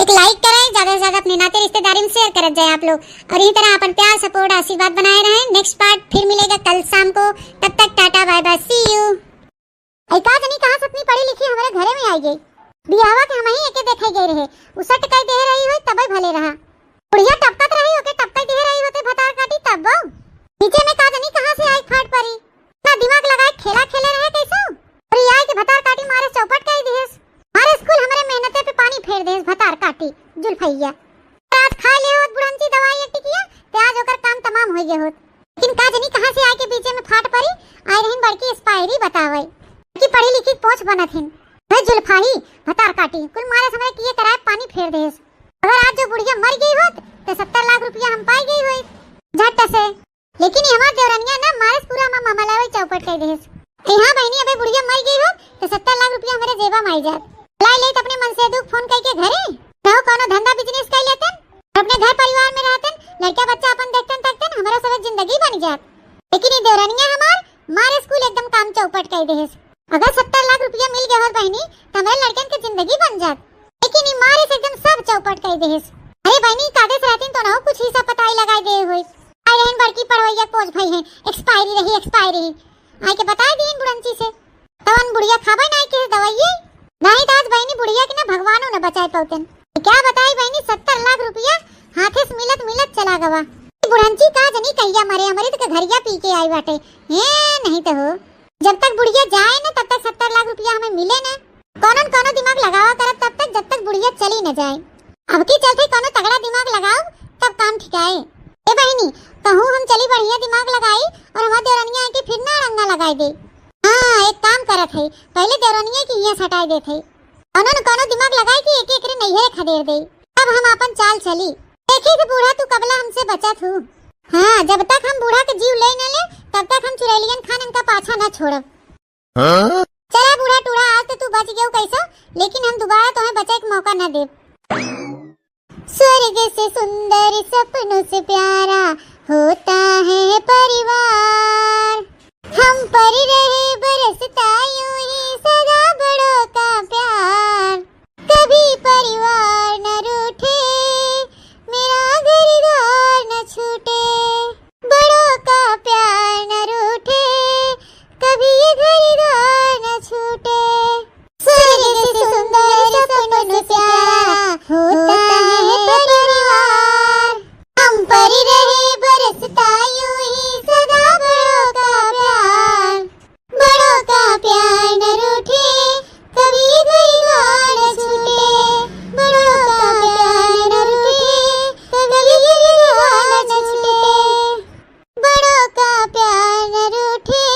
Speaker 1: एक लाइक करें, ज्यादा से ज्यादा अपने नाते रिश्तेदारी में शेयर करत जाए आप लोग, और इसी तरह अपन प्यार सपोर्ट आशीर्वाद बनाए रहें। नेक्स्ट पार्ट फिर मिलेगा कल शाम को, तब तक tata bye bye, see you. का जनी कहां से इतनी पढ़ी लिखी हमारे घरे में आई गई, बियाहवा के हम ही एके देखे गए रहे, उसा टकाई दे रही हो तब भले रहा, बुढ़िया टपकत रही होके टपकाई दे रही होते भतार काटी तब वो नीचे में का जनी कहां से आई फाट परी, ना दिमाग लगाए खेला खेले रहे कैसे, और ये आई के भतार काटी मारे चौपट कई देस, मारे स्कूल हमारे मेहनते पे पानी फेर देस भतार काटी जुल्फैया। आज खा ले होत बुढ़ंची दवाई एक टिकिया ते आज ओकर काम तमाम हो गए होत, लेकिन का जनी कहां से आई के पीछे में फाट परी, आई रहीन बड़की एक्सपायरी बतावे कि पढ़ी लिखी पहुंच बनत हिन, भाई जुल्फाही भतार काटी कुल मारे समय किए कराए पानी फेर देस। अगर आज जो बुढ़िया मर गई होत तो 70 लाख रुपया हम पाई गई होई झट से, लेकिन हमार देवरनिया ना मारे पूरा मामा लावे चौपट कई देस। हां बहनी अबे बुढ़िया मर गई होत तो 70 लाख रुपया हमारे जेबा में आई जात, लाई ले अपने मन से दुख फोन करके घरे रहो कोनो धंधा बिजनेस कर लेतन, अपने घर परिवार में रहतन, लड़का बच्चा अपन देखतन तकतन, हमारा सब जिंदगी बन जात। लेकिन ये देवरनिया हमार मारे स्कूल एकदम काम चौपट कई देस। अगर 70 लाख रुपया मिल गया होत बहनी तो हमारे लड़कन की जिंदगी बन जात, लेकिन ये मारे से एकदम सब चौपट कर देस। अरे बहनी कागज रहतीन तो ना कुछ हिस्सा पताई लगाई दे होई, आई रहन बड़की पढ़वैया पोज भाई है, एक्सपायरी आई के बताई दीन बुढ़ंची से तवन बुढ़िया खाबे नहीं के दवाई नहीं तो आज बहनी बुढ़िया के ना भगवानो न बचाए पौतन। क्या बताई बहनी 70 लाख रुपया हाथे से मिलत चला गवा, बुढ़ंची का जनी कहिया मरे हमारे तो घरिया पी के आई बाटे हे नहीं तो हो, जब तक बुढ़िया जाए ना तब तक 70 लाख रुपया हमें मिले ना, कोनो दिमाग लगावा करब तब तक जब तक बुढ़िया चली न जाए। अब की चलते कोनो तगड़ा दिमाग लगाओ तब काम ठिकाए। ए बहनी कहूँ हम चली बढ़िया दिमाग लगाई और हमारे देवरनिया आके फिर ना रंगा लगाई दे। हाँ एक काम करत है, पहले देवरनिया की यहाँ हटाई देते, कोनो दिमाग लगाई कि एक रे नहीं खदेड़ दे, तब हम अपन चाल चली। देखी तो बूढ़ा तू कबला हमसे बचत हूँ। हाँ जब तक हम बूढ़ा के जीव ले न ले तब तक हम चुड़ैलियन खान इनका पाछा न छोड़ब। चला बूढ़ा टूढ़ा आज तो तू बच गयो कैसा, लेकिन हम दोबारा तुम्हें बचे एक मौका न दे। स्वर्ग से सुंदर सपनों से प्यारा होता है परिवार, हम पर रहे बरसता यूं ही सदा बड़ों का प्यार, कभी परिवार न रूठे मेरा घरदार न छूटे, बड़ों का प्यार न रूठे कभी ये घरदार न छूटे, स्वर्ग से सुंदर सपनों से प्यारा होता है परिवार, हम पर रहे बरसता यूं ही सदा बड़ों का प्यार, बड़ों का प्यार न रूठे कभी घरदार न छूटे, बड़ों का प्यार न रूठे कभी घरदार न छूटे, बड़ों का प्यार न रूठे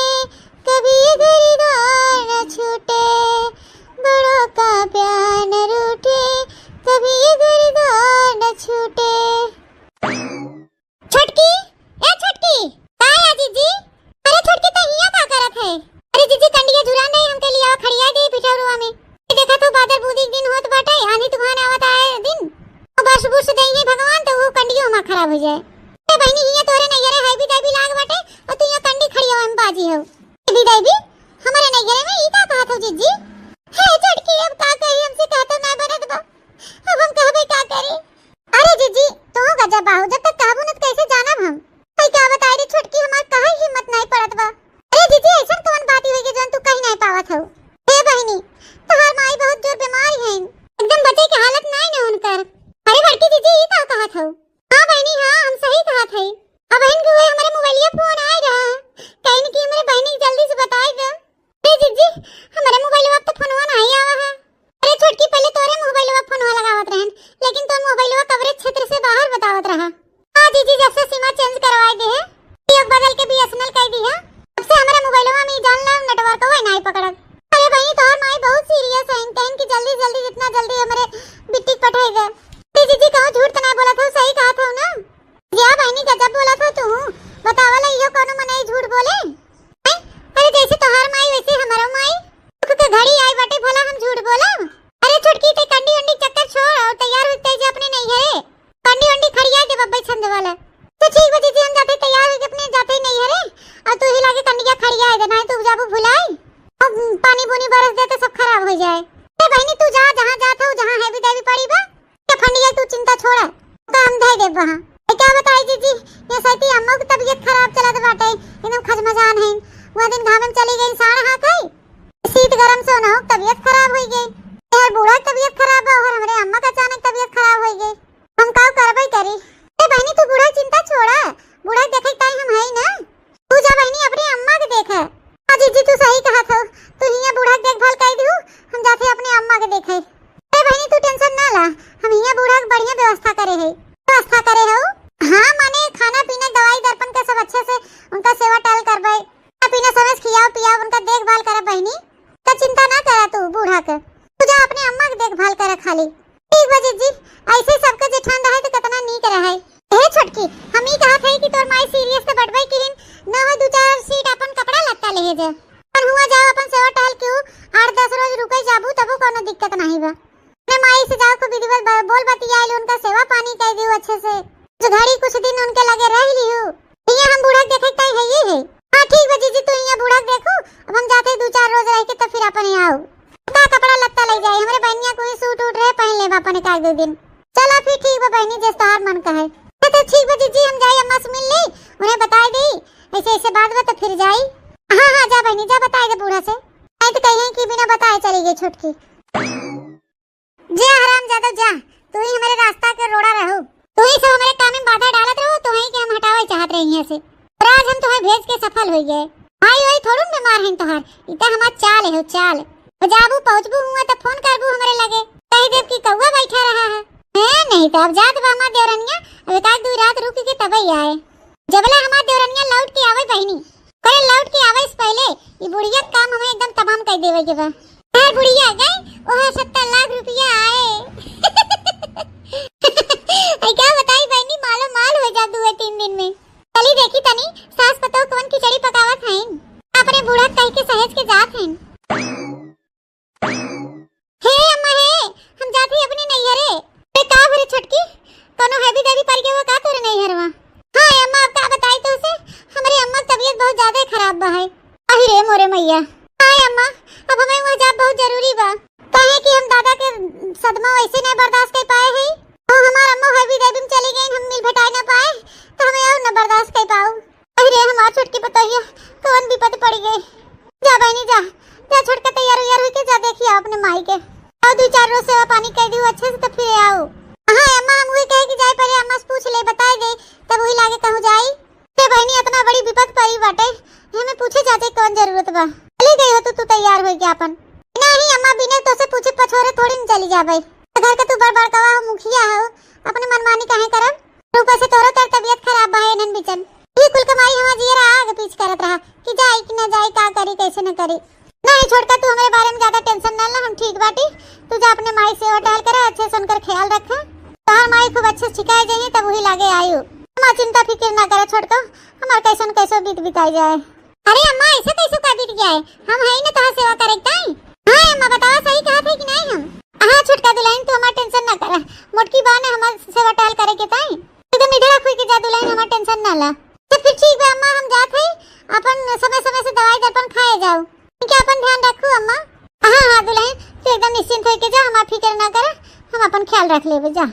Speaker 1: कभी घरदार न छूटे, बड़ों का प्यार न रूठे कभी घरदार न छूटे। छटकी ए छटकी काय आ जीजी, अरे छटकी तो हिया का करत है, अरे जीजी कंडिया झुरा नहीं हमके लिया खड़िया दे पिठौरुआ में, देखा तो बादल बूदी दिन होत बाटे, आंधी तूफान आवत आए दिन और बस बुस देंगे भगवान तो वो कंडियो में खराब हो जाए। ए बहनी हिया तोरे नैयरे है भी दाबी लाग बाटे और तू यहाँ कंडी खड़ी हो हम बाजी हो भी दाबी हमारे नैयरे में ई का कहत हो जीजी। हे छटकी अब का कही हमसे कहतो ना बनत बा, अब हम कहबे का करे। अरे जीजी तो गजब बाहु जब तक कहबो न कैसे जानब हम, भाई क्या बताई रे छटकी हमार काहे हिम्मत नहीं पड़त बा। अरे जीजी ऐसा कौन बात हुई के जन तू कहीं नहीं पावत हो। हे बहनी तोहार माई बहुत जोर बीमार है, एकदम बचे की हालत नहीं न उनकर। अरे बड़की जीजी ई का कहत हो। हां बहनी हां हम सही कहत है, अब बहन के हुए हमारे मोबाइलिया फोन आए रहा कहीं कि हमारे बहनी जल्दी से बताई दे। ए जीजी हमारे मोबाइलवा पे फोनवा नहीं आवा है। अरे छटकी पहले तोरे मोबाइलवा फोनवा लगावत रहन, लेकिन तो मोबाइलवा कवरेज क्षेत्र से बाहर बतावत रहा। हां जीजी जब से सीमा चेंज करवाई दे है, अब बदल के बताई दे, नहीं तो जाबू भुलाई अब पानी बुनी बरस दे तो सब खराब हो जाए। ए बहनी तू जा जहां जात हो, जहां हैवी देवी पड़ी बा के फंडिया तू चिंता छोड़ तो हम दे दे वहां। क्या बताई जीजी ये सती अम्मा की तबीयत खराब चलत बाटे, एकदम खजमजान है। वो दिन घाम में चली गई साढ़ हाथ है, शीत गरम से ना तबीयत खराब हो गई। यार बूढ़ा की तबीयत खराब है और हमारे अम्मा का अचानक तबीयत खराब हो गई, हम का करबई करी। ए बहनी तू बूढ़ा चिंता छोड़ा, बूढ़ा देखे ताई हम है ना, तू जा बहनी अपनी अम्मा के देखे। हां जीजी तू सही कहा था, तू हिया बूढ़ा की देखभाल कर दियो, हम जाते अपनी अम्मा के देखे। ए बहनी तू टेंशन ना ला, हम हिया बूढ़ा की बढ़िया व्यवस्था करे है, व्यवस्था करे हो। हां माने खाना पीना दवाई दर्पण का सब अच्छे से उनका सेवा टाल करबई, खाना पीना समझ खियाओ पियाओ, उनका देखभाल कर बहनी, का चिंता ना करा तू बूढ़ा के, तू जा अपने अम्मा के देखभाल कर खाली। ठीक बा जीजी, ऐसे सबका जे ठंड है तो कितना नीक रहे। ए छोटकी हम ही कहा थे कि तोर माई सीरियस तो बटबई किन ना हो, दो चार सीट अपन कपड़ा लत्ता ले जे पर हुआ जाओ अपन सेवा टहल क्यों 8-10 रोज रुके जाबू तबो कोनो दिक्कत नहीं बा। अपने माई से जाओ को विधिवत बोल बतियाइल, उनका सेवा पानी कर दियो अच्छे से, जो घड़ी कुछ दिन उनके लगे रह लियो। ये हम बूढ़ा देखे ताई है ये है। हां ठीक बा जीजी तू यहाँ बूढ़ा देखो, अब हम जाते 2-4 रोज रह के तब फिर अपन आओ, का कपड़ा लत्ता ले जाए, हमरे बहनिया कोई सूट उठ रहे पहन ले अपन एक 2 दिन। चला फिर ठीक बा बहनी जैसे तोहार मन का है। तो ठीक बा जीजी हम जाई अम्मा से मिल ले, उन्हें बता दी ऐसे ऐसे बात बा तो फिर जाई। हां हां जा बहनी जा बताई दे बूढ़ा से, नहीं तो कहीं कि बिना बताए चली गई छोटकी। जा हराम जादव जा, तू ही हमारे रास्ता के रोड़ा रहो, तू ही सब हमारे काम में बाधा डालत रहो, तू ही के हम हटावे चाहत रही हैं से, और आज हम तुम्हें भेज के सफल हो गए। भाई वही थोड़ू बीमार हैं तोहार, इतना हमार चाल है चाल, जाबू पहुंचबू हुआ तो फोन करबू हमरे लगे, कही देव की कौवा बैठा रहा है नहीं तो अब जात बा हमार देवरनिया, अब एक 2 रात रुक के तब ही आए। जबला हमार देवरनिया लौट के आवे बहनी, करे लौट के आवे से पहले ये बुढ़िया काम हमें एकदम तमाम कर देवे के बा। यार बुढ़िया गई ओह 70 लाख रुपया आए आई क्या बताई बहनी, मालो माल हो जा 2-3 दिन में। चली देखी तनी सास पतो कौन खिचड़ी पकावत हैं, अपने बूढ़ा कह के सहेज के जात हैं। हे अम्मा हे हम जाते अपने नैहरे। ए का भरे छटकी कोनो हैवी देवी पर के वो का तोरे नैहरवा। हां अम्मा अब का बताई तो उसे, हमारी अम्मा तबीयत बहुत ज्यादा खराब बा है। अहि रे मोरे मैया। हां अम्मा अब हमें वहां जा बहुत जरूरी बा, काहे कि हम दादा के सदमा वैसे नहीं बर्दाश्त कर पाए हैं, तो हमार अम्मा हैवी देवी में चली गई, हम मिल भेटाई ना पाए तो हमें और न बर्दाश्त कर पाऊ। अहि रे हमार छटकी बताइए कौन विपद पड़ गई। जा बहनी जा जा छोटका तैयार हो के जा देखिए अपने माई के, और 2-4 रोज सेवा पानी कर दियो अच्छे से तो फिर आओ। हां अम्मा हम वही कहे कि जाए पहले अम्मा से पूछ ले बताई दे तब वही लागे कहूं जाई। ते बहनी इतना बड़ी विपद पड़ी बाटे, हमें पूछे जाते कौन जरूरत बा, चली गई हो तू तैयार हो गया अपन। नहीं अम्मा बिना तो से पूछे पछोरे थोड़ी न चली जाबे, घर का तू बड़ कवा हो मुखिया हो, अपने मनमानी काहे करब, ऊपर से तोरो तर तबीयत खराब बा है नन बिचन, ये कुल कमाई हमार जियरा आगे पीछ करत रहा कि जाई कि ना जाई, का करी कैसे न करी। नहीं छोड़कर तू हमारे बारे में ज्यादा टेंशन ना ले, हम ठीक बाटी, तू जा अपने माई से टहल कर अच्छे से उनका ख्याल रखा, तोहर माई खूब अच्छे से सिखाए जाइए तब वही लागे आयु, अम्मा चिंता फिक्र ना करे छोड़कर, हमार कैसे बीताई जाए। अरे अम्मा ऐसा कैसे का बीत गया है, हम है ही ना तोहर सेवा करे ताई। हां अम्मा बताओ सही कहा थे कि नहीं हम। हां छोटका दुल्हन तू हमार टेंशन ना कर, मोटकी बा ने हमार सेवा टहल करे के ताई, तू तो मीठा खुई के जा दुल्हन हमार टेंशन ना ला। तो फिर ठीक बा अम्मा हम जात है, अपन समय से दवाई दर्पण खाए जाओ, क्या अपन ध्यान रखू अम्मा। हां दुल्हन तू एकदम निश्चिंत होके जा, हमार फिक्र ना कर, हम अपन ख्याल रख लेबे जा।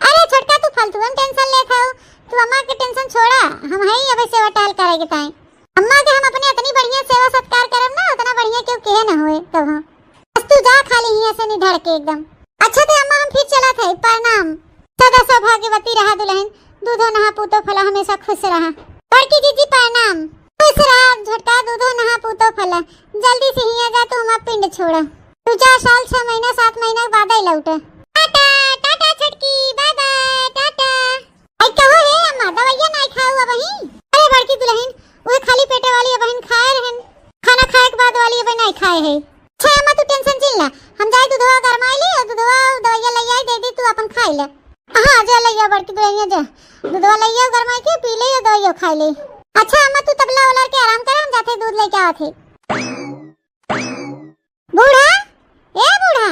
Speaker 1: अरे छोटका तू फालतू में टेंशन ले खाओ, तू अम्मा के टेंशन छोड़ा, हम है ही अब सेवा टहल करेगे ताई, अम्मा के हम अपने इतनी बढ़िया सेवा सत्कार करब ना उतना बढ़िया क्यों कहे ना होए तब। हां बस तू जा खाली यहां से निधड़ के एकदम। अच्छा तो अम्मा हम फिर चला थे, प्रणाम। सदा सौभाग्यवती रहा दुल्हन, दूधो नहा पूतो फला हमेशा खुश रहा। बड़की जीजी प्रणाम, खुश रहा झटका दूधो नहा पूतो फला, जल्दी से हिया जा तू हमार पिंड छोड़ा, 2-4 साल 6 महीना 7 महीना के बाद ही लौटे। टाटा टाटा छटकी बाय बाय टाटा। आई कहो है अम्मा दवाइयां नहीं खाऊ अब ही। अरे बड़की दुल्हन वो खाली पेटे वाली अब हम खाए रहन, खाना खाए के बाद वाली अब नहीं खाए है। छे अम्मा तू टेंशन चिल्ला, हम जाई दूधवा गरमाई ले और दूधवा दवाइयां ले आई दे दी तू अपन खाई ले। हां जा लइया बड़की दुल्हन जा दूधवा लइया गरमाई के पी ले और दवाइयां खाई ले। अच्छा अम्मा तू तबला वाला के आराम कर, हम जाते दूध लेके आवत है। बूढ़ा ए बूढ़ा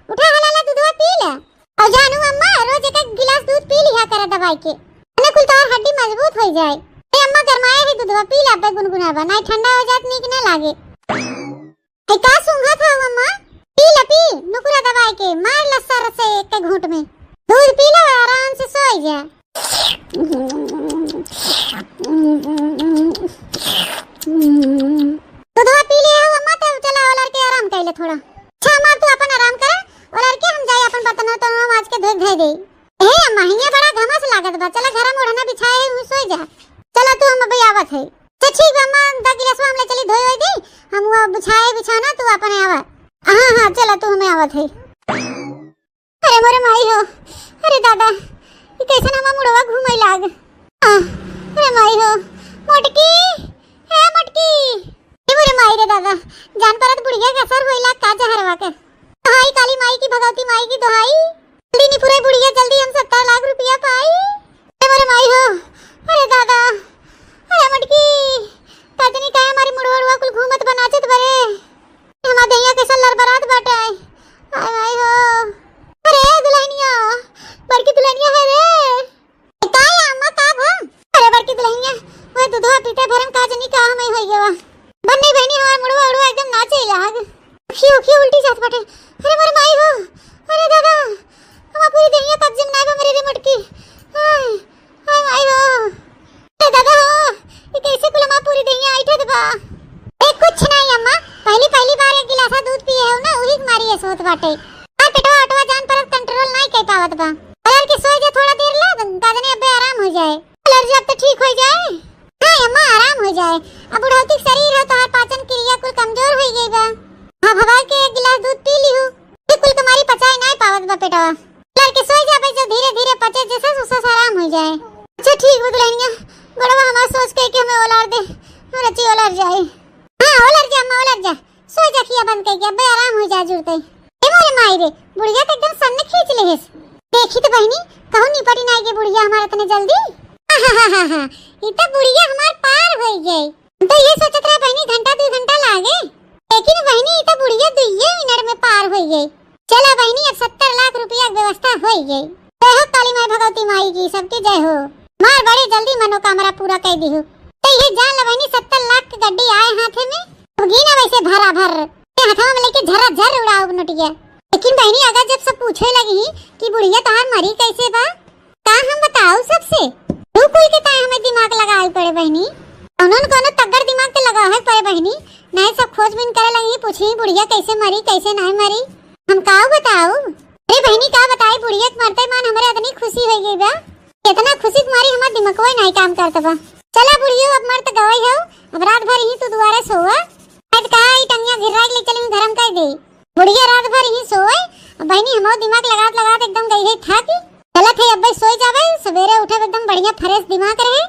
Speaker 1: उठा हलाला दूधवा पी ले, और जानू अम्मा रोज एक गिलास दूध पी लिया कर दवाई के, अने कुल तोर हड्डी मजबूत हो जाए। ए अम्मा गरमाए ही दूधवा पी ला पे गुनगुनावा नहीं ठंडा हो जात नीक ना लागे। ए का सूंघा था अम्मा? पी ला पी नुकुरा दवाई के मार ला सर से एक के घूंट में दूध पी ला आराम से सो जा। दूधवा पी ले हो अम्मा तब चला ओलर के आराम कर ले थोड़ा। अच्छा अम्मा तू अपन आराम कर ओलर के हम जाए अपन बर्तन तो माज के धोई धोई दे। ए अम्मा हिया बड़ा घमस लागत बा चला घर में ओढ़ना बिछाए हूं सो जा। चला तू हम अबे आवत है। तो ठीक बा अम्मा द गिलास हमले चली धोई होई दे हम वो बिछाए बिछाना तू अपन आवा। हां हां चला तू हमें आवत है। अरे मोरे माई हो अरे दादा ये कैसे ना मुड़वा घूमै लाग। अरे माई हो मोटकी हे मोटकी ये मोरे माई रे दादा जान परत बुढ़िया के असर होइला का जहरवा के। हाय काली माई की भगवती माई की दोहाई जल्दी नी पूरे बुढ़िया जल्दी हम 70 लाख रुपया पाई। हे मोरे माई हो अरे दादा अरे मोटकी कतनी का हमारी मुड़वा कुल घूमत बनाचत बरे हमा दैया कैसा लड़बड़ात बाटे। हाय माई हो अरे दुल्हनिया बड़की दुल्हनिया है रे का है अम्मा का भा। अरे बड़की दुल्हनिया वो दूधवा पीते भरम का जनी का हमें होई गवा बन्नी बहनी हमार मुड़वा उड़वा एकदम नाचे लाग खियो खियो उल्टी जात बाटे। अरे मोर माई हो अरे दादा हम पूरी दुनिया कब्जे में ना बा मेरे रे मटकी। हाय हाय माई हो अरे दादा हो ये कैसे कुलमा पूरी दुनिया आइठत बा। ए कुछ नहीं अम्मा पहली पहली बार एक गिलास दूध पिए हो ना वही मारी है सोत बाटे पेटवा अटवा जान पर कंट्रोल नहीं कर पावत बा। कलर के सो जा थोड़ा देर ला गाजने अबे आराम हो जाए एलर्जी अब तो ठीक हो जाए। हां अम्मा आराम हो जाए अब बुढ़ौती शरीर हो तो हर पाचन क्रिया कुल कमजोर हो गई बा। हां भवा के एक गिलास दूध पी ली हूं ये कुल तुम्हारी पचाई नहीं पावत बा पेटवा कलर के सो जा बे जो धीरे धीरे पचे जैसे उससे आराम हो जाए। अच्छा ठीक बुदलनिया बड़वा हमार सोच के कि हमें ओलार दे और अच्छी ओलार जाए। हां ओलार जा अम्मा ओलार जा सो जा खिया बंद कर के अबे आराम हो जा जुड़ते। ए मोरे माई रे बुढ़िया तो एकदम सन्न खींच लेहिस देखी तो बहनी कहू निपटी नहीं के बुढ़िया हमार इतने जल्दी। हां ये तो बुढ़िया हमार पार हो गई तो ये सोचत रहा बहनी घंटा 2 घंटा लागे लेकिन बहनी ये तो बुढ़िया 2 मिनट में पार हो गई। चला बहनी अब 70 लाख रुपया व्यवस्था हो गई। जय हो काली माई भगवती माई की सबकी जय हो मार बड़े जल्दी मनोकामना पूरा कर दी हो। तो ये जान ल बहनी 70 लाख की गड्डी आए हाथे में होगी ना वैसे भरा भर हाथों में लेके झरा झर उड़ाओ नोटिया। लेकिन बहनी अगर जब सब पूछे लगी कि बुढ़िया तहार मरी कैसे बा का हम बताओ सबसे तू कोई के ताए हमें दिमाग लगाए पड़े बहनी उन्होंने कोनो तगड़ दिमाग के लगा है पड़े बहनी नहीं सब खोजबीन करे लगी पूछी बुढ़िया कैसे मरी कैसे नहीं मरी हम का बताओ। अरे बहनी का बताई बुढ़िया मरते मान हमारे इतनी खुशी हो गई बा इतना खुशी तुम्हारी हमारा दिमाग कोई नहीं काम करता बा। चला बुढ़िया अब मर तो गई हो अब रात भर ही तू दोबारा सोवा आज का ई टंगिया गिरा के ले चली धर्म कर दे बुढ़िया रात भर ही सोए बहनी हमारा दिमाग लगात लगात एकदम गई है था कि गलत है अब सोई जावे सवेरे उठे एकदम बढ़िया फ्रेश दिमाग रहे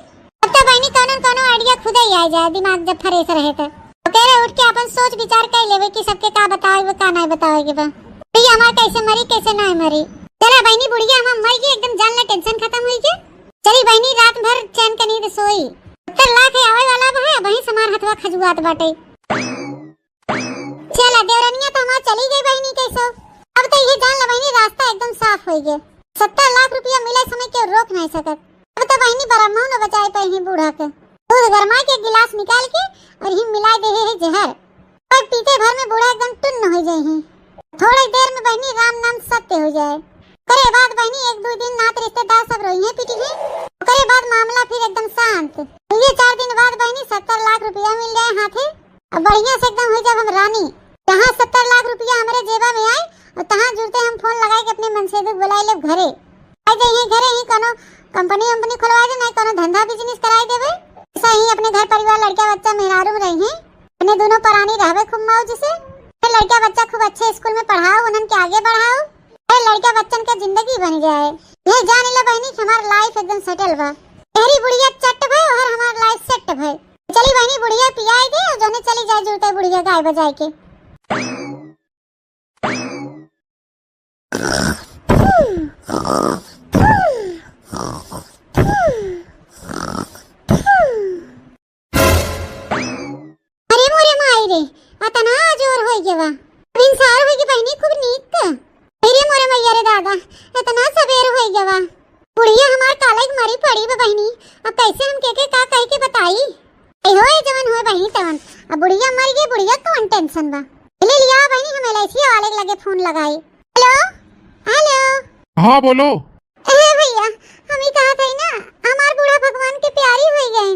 Speaker 1: अब तो बहनी कोनो आइडिया खुद ही आ जाए दिमाग जब फ्रेश रहे तो कह रहे उठ के अपन सोच विचार कर लेवे कि सबके का बताओ वो का नहीं बताओगे बा बुढ़िया हमार कैसे मरी कैसे नहीं मरी। चला बहनी बुढ़िया हम मर गई एकदम जान ले टेंशन खत्म हुई के चली बहनी रात भर चैन का नींद सोई 70 लाख आवे वाला है वही समार हथवा खजुआत बाटे। चला देवरानिया तो हमार चली गई बहनी कैसे अब तो ये जान ल बहनी रास्ता एकदम साफ हो गया 70 लाख रुपया मिले समय के रोक नहीं सकत। अब तो बहनी ब्रह्मा न बचाए पे ही बूढ़ा के दूध गरमा के गिलास निकाल के और ही मिला दे है जहर और पीते भर में बूढ़ा एकदम टुन्न हो जाए है थोड़ी देर में बहनी राम नाम सत्य हो जाए। करे बाद बहनी 1-2 दिन नात रिश्तेदार सब रोई है पीटी है करे बाद मामला फिर एकदम शांत। ये 4 दिन बाद बहनी 70 लाख रुपया मिल जाए हाथे अब बढ़िया से एकदम हो जब हम रानी जहाँ 70 लाख रुपया हमारे जेबा में आए और तहाँ जुड़ते हम फोन लगाए के अपने मन से भी बुलाए ले घरे आ जाइए घरे ही कोनो कंपनी खुलवा दे नहीं कोनो धंधा बिजनेस कराई देवे ऐसा ही अपने घर परिवार लड़का बच्चा मेहरारू रही हैं अपने दोनों परानी रहवे खूब मौज से फिर लड़का बच्चा खूब अच्छे स्कूल में पढ़ाओ उन्हन के आगे बढ़ाओ अरे लड़का बच्चन का जिंदगी बन जाए। ये जान ले बहनी हमार लाइफ एकदम सेटल बा तेरी बुढ़िया चट भाई और हमार लाइफ सेट भाई। चली बहनी बुढ़िया पियाई दे और जोने चली जाए जुड़ते बुढ़िया गाय बजाए के। अरे मोरे माई रे अतना जोर होई गेवा बिनसार होई के बहनी खूब नीक अरे मोरे मैया रे दादा इतना सवेर होई गेवा बुढ़िया हमार काले की मरी पड़ी बा बहनी। अब कैसे हम के का कह के बताई। ए होए जवन होए बहनी तवन। अब बुढ़िया मर गई, बुढ़िया कौन टेंशन बा। ले लिया बहनी, हम एलआईसी वाले के लगे फोन लगाई। Hello hello.
Speaker 2: हाँ बोलो।
Speaker 1: ए भैया हम ही कहा था ना, हमार बूढ़ा भगवान के प्यारी हो गए।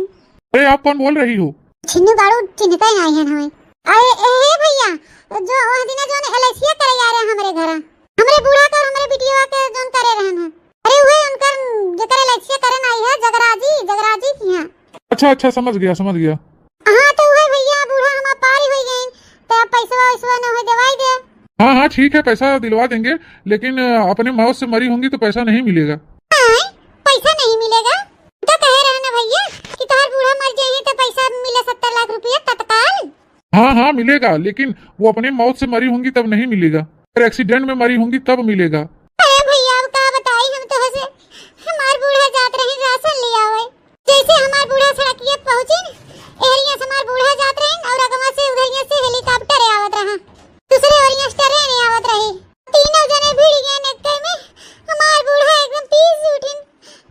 Speaker 2: अरे आप कौन बोल रही हो?
Speaker 1: छिन्नू गाड़ू चिन्हता ही नहीं है हमें। अरे ए भैया जो वह दिन जो एलआईसी करे आ रहे हमारे घर, हमरे बूढ़ा का और हमरे बिटिया के जोन करे रहन है। अरे वही उनकर जेकर एलआईसी करे आई है जगराजी की हां।
Speaker 2: अच्छा अच्छा समझ गया समझ गया।
Speaker 1: हां तो वही भैया बूढ़ा हम पारी हो गए, तो पैसा वैसा न हो दवाई दे।
Speaker 2: हाँ हाँ ठीक है, पैसा दिलवा देंगे, लेकिन अपने मौत से मरी होंगी तो पैसा नहीं मिलेगा।
Speaker 1: पैसा नहीं मिलेगा तो कह रहे ना भैया कि तुम्हारा बूढ़ा मर जाए तो पैसा मिले 70 लाख रुपया तत्काल।
Speaker 2: हाँ हाँ मिलेगा, लेकिन वो अपने मौत से मरी होंगी तब नहीं मिलेगा, अगर एक्सीडेंट में मरी होंगी तब मिलेगा।
Speaker 1: अरे भैया अब क्या बताई हम तो हसे हमार बूढ़ा जात रहे राशन ले आवे। जैसे हमार बूढ़ा सड़किया पहुंचे एरिया से हमार बूढ़ा जात रहे और अगवा से उधरिया से हेलीकॉप्टर आवत रहा, दूसरे ओरिया से ट्रेन आवत रही। तीनों जने भिड़ गए नेक्के में, हमार बूढ़ा एकदम पीस उठिन,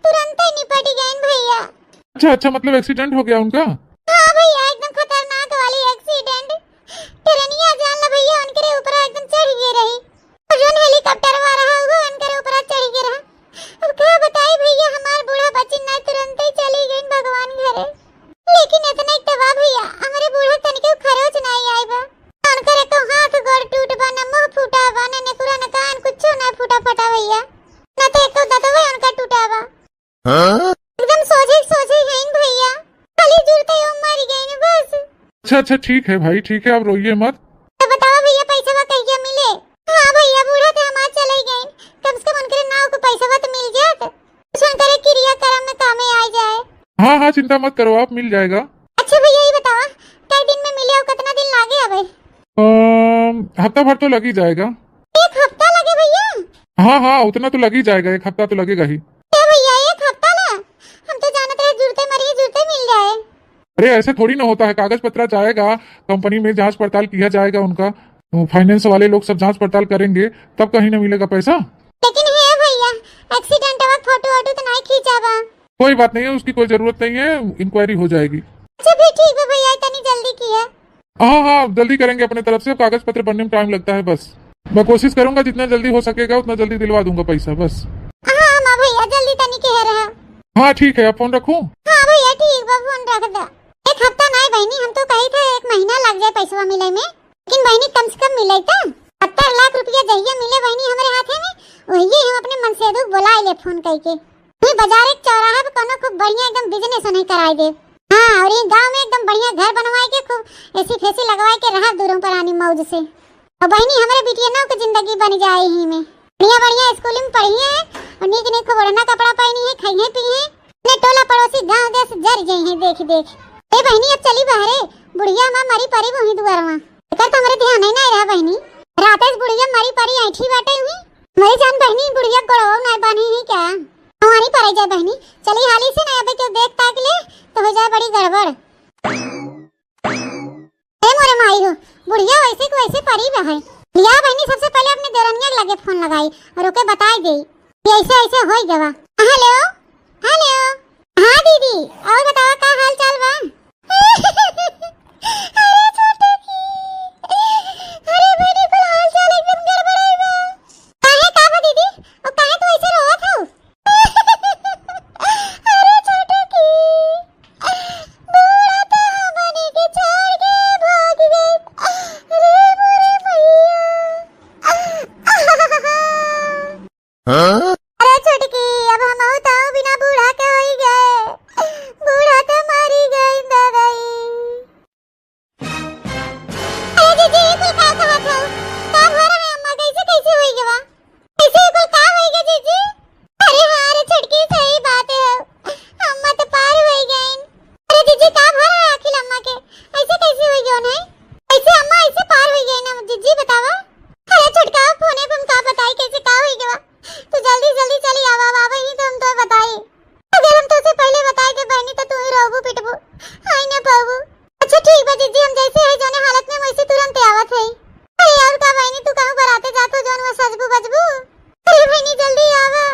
Speaker 1: तुरंत ही निपट गए भैया।
Speaker 2: अच्छा अच्छा मतलब एक्सीडेंट हो गया उनका?
Speaker 1: हाँ भैया एकदम खतरनाक वाली एक्सीडेंट। ट्रेनिया जान ला भैया उनके ऊपर एकदम चढ़ गई रही और जो हेलीकॉप्टर आ रहा वो उनके ऊपर चढ़ गया रहा। अब क्या बताई भैया हमार बूढ़ा बच्ची ना तुरंत ही चली गई भगवान घरे। लेकिन इतना एक तवा भैया हमारे बूढ़ा तनिके खरोच नहीं आई बा। उनकर एको हाथ गोड़ टूट बा, न मुंह फूटा बा, न नेकुरा न कान कुछ ना फूटा फटा भैया, न तो एको दतवा उनका टूटा बा। एकदम सोझे हैं भैया, खाली जुड़ते ही मर गए न बस।
Speaker 2: अच्छा अच्छा ठीक है भाई ठीक है, आप रोइए मत।
Speaker 1: तो बताओ भैया पैसा कहिया मिले? हाँ भैया बूढ़ा तो हमार चले गए, कम से कम उनके नाव को पैसा तो मिल जात, करे क्रिया कर्म में कामे आ जाए।
Speaker 2: हाँ हाँ चिंता मत करो, आप मिल जाएगा।
Speaker 1: अच्छा भैया ये बताओ कई दिन में मिले और कितना दिन लागे अबे?
Speaker 2: हफ्ता भर तो लग ही जाएगा।
Speaker 1: एक हफ्ता लगे भैया?
Speaker 2: हाँ हाँ उतना तो लग ही जाएगा, एक हफ्ता तो लगेगा ही।
Speaker 1: भैया एक हफ्ता ला, हम तो जानते हैं जुड़ते मरिए जुड़ते मिल जाए।
Speaker 2: अरे ऐसे थोड़ी ना होता है, कागज पत्र जाएगा कंपनी में, जांच पड़ताल किया जाएगा उनका, फाइनेंस वाले लोग सब जांच पड़ताल करेंगे तब कहीं ना मिलेगा पैसा।
Speaker 1: लेकिन है भैया एक्सीडेंट हुआ फोटो वोटो तो नहीं खींचावा?
Speaker 2: कोई बात नहीं है, उसकी कोई जरूरत नहीं है, इंक्वायरी हो जाएगी।
Speaker 1: अच्छा भी ठीक है भैया, इतनी जल्दी किया?
Speaker 2: हाँ हाँ जल्दी करेंगे अपने तरफ से, कागज पत्र बनने में टाइम लगता है, बस मैं कोशिश करूंगा जितना जल्दी हो सकेगा उतना जल्दी दिलवा दूंगा पैसा बस।
Speaker 1: हाँ माँ भैया जल्दी तनी कह रहा।
Speaker 2: हाँ ठीक है, आप फोन रखूं?
Speaker 1: हाँ भैया ठीक बा, फोन रख दे। एक हफ्ता नहीं बहनी, हम तो कही थे 1 महीना लग जाए पैसा मिले में, लेकिन बहनी कम से कम मिले था 70 लाख रुपया जहिया मिले बहनी हमारे हाथे में, वही हम अपने मन से दुख बुला ले फोन करके। बाजार एक चौराहा पे कोनो खूब बढ़िया एकदम बिजनेस नहीं कराई दे। हाँ और ये गांव में एकदम बढ़िया घर बनवाए के खूब एसी फेसी लगवाए के रहा दूरों पर आनी मौज से। और बहनी हमारे बिटिया ना की जिंदगी बन जाए ही में, बढ़िया बढ़िया स्कूल में पढ़ी है और नीक नीक बढ़ना कपड़ा पहनी है, खाई पी है, अपने टोला पड़ोसी गांव देश जर गई है देख देख। ए बहनी अब चली बहरे, बुढ़िया मां मरी परी वही दुआरवा एकर तो हमारे ध्यान नहीं रहा बहनी। रात से बुढ़िया मरी परी ऐठी बाटे हुई मेरी जान बहनी, बुढ़िया गोड़वा नहीं बनी ही क्या हमारी परे जाए बहनी। चली हाली से ना अबे क्यों देख ताक ले तो हो जाए बड़ी गड़बड़। ए मोरे माई हो, बुढ़िया वैसे को वैसे परी रहे लिया बहनी। सबसे पहले अपने देवरनिया लगे फोन लगाई और ओके बताई गई कि ऐसे ऐसे होई गवा। हेलो हेलो हाँ दीदी और बताओ का हाल चाल बा? अरे छोटे की अरे बड़ी को हाल चाल एकदम गड़बड़ बा। काहे का बा दीदी और काहे तू ऐसे रोवत हो? अरे छोटे की बूढ़ा तो बने के छोड़ के भाग गए। अरे मोरे भैया अरे छोटकी अब हम तो बिना बूढ़ा के हो ही गए, बूढ़ा तो मारी गई दवाई। अरे दीदी ये कुल का कहा था का हो रहा है अम्मा कैसे कैसे होई गवा कैसे कुल का होई गया जीजी? अरे हाँ रे छोटकी सही बात है, अम्मा तो पार हो गई। अरे जीजी का हो रहा है अखिल अम्मा के ऐसे कैसे होई गयो नहीं? ऐसे अम्मा ऐसे पार हो गई ना जीजी बतावा। अरे छोटका फोने पे हम का बताई कैसे का होई गवा, तू जल्दी जल्दी चली आवा आवा ही तो हम तो बताई। अगर हम तो से पहले बताए के बहनी तो तू ही रोबू पिटबू आई ना पाबू। अच्छा ठीक बा जीजी हम जैसे है जोने हालत में वैसे तुरंत आवत है। अरे यार का बहनी तू कहूं बराते जातो जोन वो सजबू बजबू। अरे बहनी जल्दी आवा।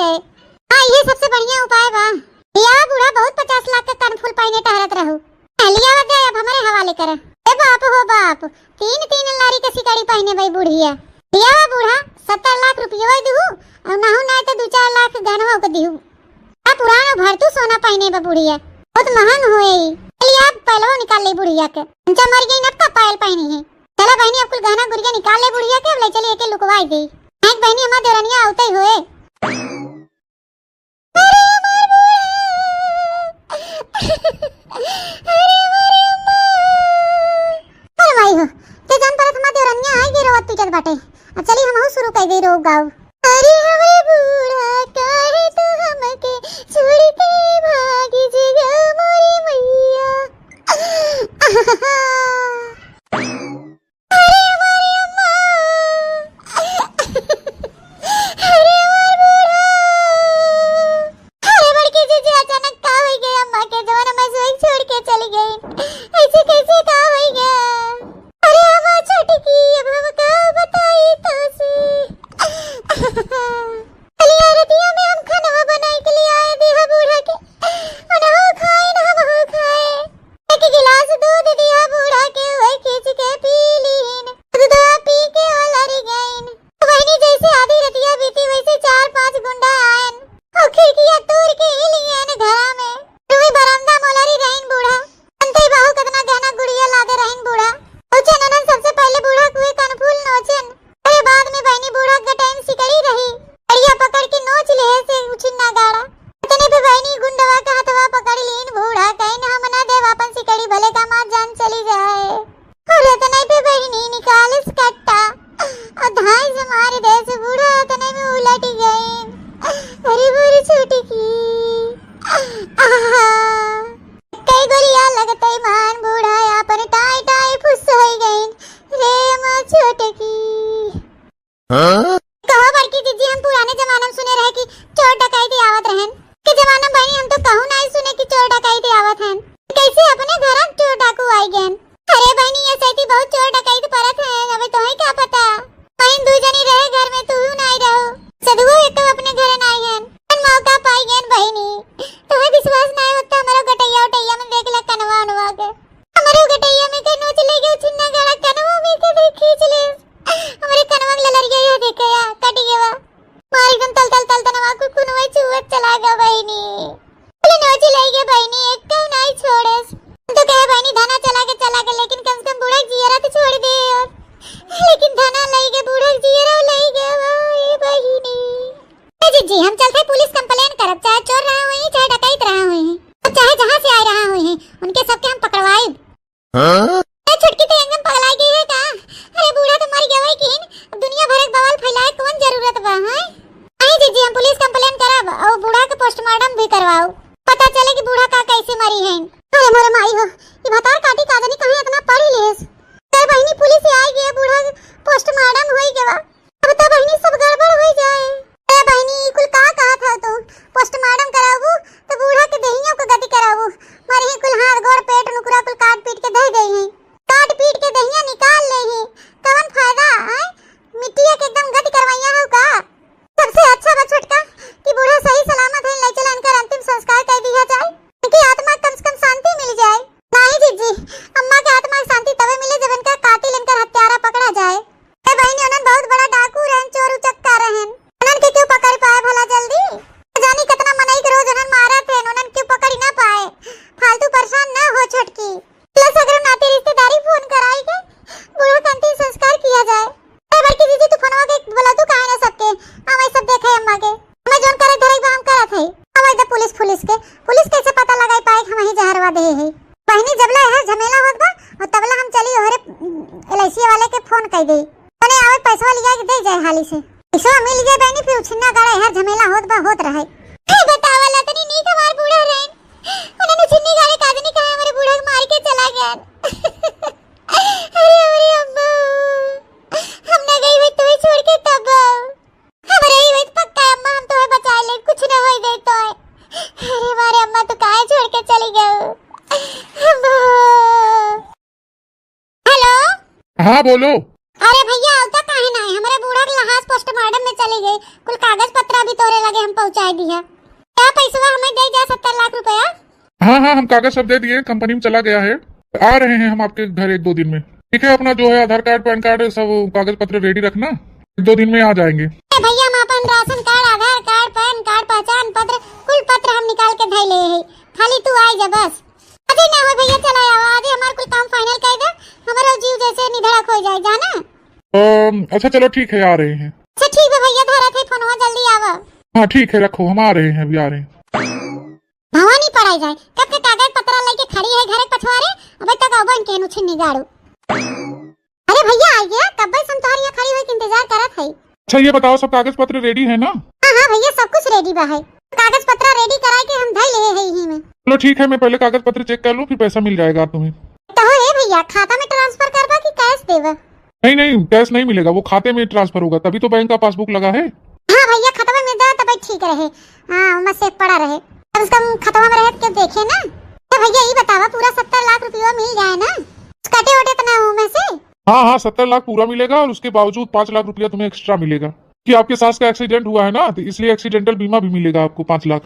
Speaker 1: के। हाँ ये सबसे बढ़िया उपाय बा। या बूढ़ा बहुत 50 लाख का कानफूल पहने टहरत रहू। लिया दे अब हमारे हवाले कर। ए बाप हो बाप, 3 लारी के सिकड़ी पहने भाई बुढ़िया। लिया बूढ़ा 70 लाख रुपया दिहू और ना हो ना तो 2-4 लाख गहनवा के दिहू। आ पुराना भरतू सोना पहने बा बुढ़िया, बहुत महंग होए। लिया पहलो निकाल ले बुढ़िया के। अंचा मर गई न का पायल पहनी है। चलो बहनी अब कुल गहना गुड़िया निकाल ले बुढ़िया के, अब ले चली एके लुकवाई दे। एक बहनी हमार देवरनिया आवते ही होए। बाटे अब चली हम शुरू कर दे रो गाँव। अरे हमारे बूढ़ा काहे तू हमके छोड़ के भागी जगा मोरी मैया। अरे हमारी अम्मा, अरे हमारे बूढ़ा, अरे बड़की जीजी अचानक का हो गया अम्मा के जवान में से छोड़ के चली गई। ऐसे कैसे का हो गया? अरे अम्मा छोटी की अब हम का बताई तो से। अलिया रतिया में हम खाना बनाए के लिए आए दिया बूढ़ा के, और हो खाए ना हम हो खाए। एक गिलास दूध दिया बूढ़ा के, वही खींच के पी लीन। दूध पी के लड़ गईन। वही जैसे आधी रतिया बीती वैसे 4-5 गुंडा आयन और खिड़कियां तोड़ के हिलियन घरा में। रुई बरामदा मोलरी रहीन बूढ़ा। अंते बाहु कितना गहना गुड़िया लादे रहीन बूढ़ा। उचन अनन सबसे पहले बूढ़ा कुए कनफूल नोचन। अरे बाद में बहनी बूढ़ा का टाइम सिकड़ी रही। अड़िया पकड़ के नोच ले से उछिन्ना गाड़ा। इतने पे बहनी गुंडवा का हथवा पकड़ लीन बूढ़ा कहीं हम ना दे वापन सिकड़ी भले का मां जान चली जाए। और इतने पे बहनी निकाल कट्टा और धाई से मार दे से बूढ़ा इतने में उलट गई। अरे बुरी छोटी की कई गोलियां लगते मान बूढ़ा अपन टाई टाई फुस हो गई रे मां छोटे की। कहो बड़की जीजी हम पुराने जमाने में सुने रहे कि चोर डकैती आवत रहन के जमाना बहनी हम तो कहूं नहीं सुने कि चोर डकैती आवत हैं। कैसे अपने घर चोर डाकू आई गए? अरे बहनी ये सैती बहुत चोर डकैती परत है। अब तो है क्या पता बहन दू जनी रहे घर में तू नहीं रहो सदुओ एक तो अपने घर नहीं है मौका पाई गए बहनी। तुम्हें विश्वास नहीं होता हमारा गटैया उटैया में देख ले कनवा उनवा के। हमारे गटैया में के नोच ले गए छिन्ना गाड़ा कनवा में के देख खींच ले हमारे कनवा में ललरिया ये देखे या कट गया मार एकदम तल तल तल तनवा को कुनवा चुवत चला गया बहनी। बोले नोच ले गए बहनी एक का नहीं छोड़े तो कहे बहनी धना चला के लेकिन कम से कम बूढ़ा जियरा तो छोड़ दे। लेकिन धना ले गए बूढ़ा जियरा ले गया भाई बहनी। जी हम चलते पुलिस कंप्लेन करब, चाहे चोर रहा हुए चाहे डकैत रहा हुए हैं चाहे जहाँ से आए रहा हुए हैं उनके सबके हम पकड़वाए। छुटकी तो एकदम पगलाई गई है का? अरे बूढ़ा तो मर गया वही किन दुनिया भर के बवाल फैलाए कौन जरूरत बा है? नहीं जी हम पुलिस कंप्लेन करब और बूढ़ा का पोस्टमार्टम भी करवाओ पता चले कि बूढ़ा का कैसे मरी है। अरे मोरे माई हो ये भतार काटी काजनी कहां इतना पढ़ी लेस। तर बहनी पुलिस आई गई बूढ़ा पोस्टमार्टम होई गवा। अब तो बहनी सब गड़बड़ हो जाए। बहनी कुल का कहा था तू पोस्टमार्टम कराबू तो बूढ़ा के देहियों को गति कराबू मारे ही कुल हाथ गोड़ पेट नुकरा कुल काट पीट के दे गई है। काट पीट के देहिया निकाल ले ही कवन फायदा है? मिट्टिया के एकदम गति करवाइया हो का? सबसे अच्छा बा छोटका कि बूढ़ा सही सलामत है ले चला इनका अंतिम संस्कार कर दिया जाए इनकी आत्मा कम से कम शांति मिल जाए। नहीं जीजी अम्मा की आत्मा की शांति तभी मिले जब इनका कातिल इनका हत्यारा पकड़ा जाए। बहनी उन्होंने बहुत बड़ा डाकू रहन चोर उचक्का रहन उन्हन के क्यों पकड़ पाए भला जल्दी? जानी कितना मनाई के रोज उन्हन मारा थे उन्हन क्यों पकड़ ना पाए? फालतू परेशान ना हो छोटकी। प्लस अगर नाते रिश्तेदारी फोन कराई के बूढ़ा का अंतिम संस्कार किया जाए। बड़की दीदी तू फोनवा के बोला तू काहे ना सबके हम सब देखे अम्मा के मैं जोन करे धरे हम करत है। अब इधर पुलिस कैसे पता लगाई पाए हम ही जहरवा दे है। बहनी जबला है झमेला होत बा और तबला हम चली ओहरे एलआईसी वाले के फोन कर दे तने आवे पैसा लिया के दे जाए हाली से पैसा मिल गया बहनी फिर छिन्ना गाड़ा है झमेला होत रहे। बतावला तनी नी हमार बूढ़ा रहन उन्होंने छिन्नी गाड़ी काजनी कहा हमारे बूढ़ा को मार के चला गया। अरे अम्मा हम ना गई हुई तो छोड़ के तब हमारे ही हुई पक्का अम्मा हम तो बचा ले कुछ ना होई दे तो। अरे मारे अम्मा तो काहे छोड़ के चली गई? हेलो
Speaker 2: हाँ बोलो।
Speaker 1: अरे भैया आवता काहे ना है, हमारे बूढ़ा के लहास पोस्टमार्टम में चली गई, कुल कागज पत्र भी तोरे लगे हम पहुंचाए दिया। क्या पैसा हमें दे जा 70 लाख रुपया?
Speaker 2: हाँ हाँ, हम कागज सब दे दिए, कंपनी में चला गया है, आ रहे हैं हम आपके घर 1-2 दिन में। ठीक है, अपना जो है आधार कार्ड पैन कार्ड सब कागज पत्र रेडी रखना, 1-2 दिन में आ जाएंगे।
Speaker 1: भैया हम अपन राशन कार्ड, आधार कार्ड, पैन कार्ड, पहचान पत्र, कुल पत्र हम निकाल के धैले है, खाली तू आई जा बस। अजी ना हो भैया, चला आओ आज हमार कुल काम फाइनल कर दे, हमारा जीव जैसे निधड़क हो जाए जाना।
Speaker 2: अच्छा चलो ठीक है, आ रहे हैं।
Speaker 1: अच्छा ठीक है भैया, धरा थे फोनवा, जल्दी आवा।
Speaker 2: हाँ ठीक है, रखो, हम आ रहे हैं, अभी आ रहे हैं।
Speaker 1: भवानी पढ़ाई जाए, कब के कागज पत्र लेके खड़ी है घर के पछवारे, अबे तक अबन के नुछ निगाड़ू। अरे भैया आ गया, कब से संतारिया खड़ी हुई इंतजार करत है।
Speaker 2: अच्छा ये बताओ, सब कागज पत्र रेडी है ना?
Speaker 1: हां हां भैया, सब कुछ रेडी बा है, कागज पत्र रेडी कराए के हम धई ले है ही में।
Speaker 2: चलो ठीक है, मैं पहले कागज पत्र चेक कर लूं, फिर पैसा मिल जाएगा तुम्हें।
Speaker 1: तो है भैया, खाता में ट्रांसफर करबा कि कैश देबा?
Speaker 2: नहीं नहीं, कैश नहीं मिलेगा, वो खाते में ट्रांसफर होगा, तभी तो बैंक का पासबुक लगा है।
Speaker 1: हां भैया, खाता में दे तब ठीक रहे, हां मत से पड़ा रहे, कम से कम खाता में रहे के देखे ना। तो भैया ये बतावा, पूरा 70 लाख रुपया मिल जाए ना? कटे वटे तना हूं में से?
Speaker 2: हाँ हाँ, 70 लाख पूरा मिलेगा, और उसके बावजूद 5 लाख रुपया तुम्हें एक्स्ट्रा मिलेगा, कि आपके सास का एक्सीडेंट हुआ है ना, तो इसलिए एक्सीडेंटल बीमा भी मिलेगा आपको 5 लाख।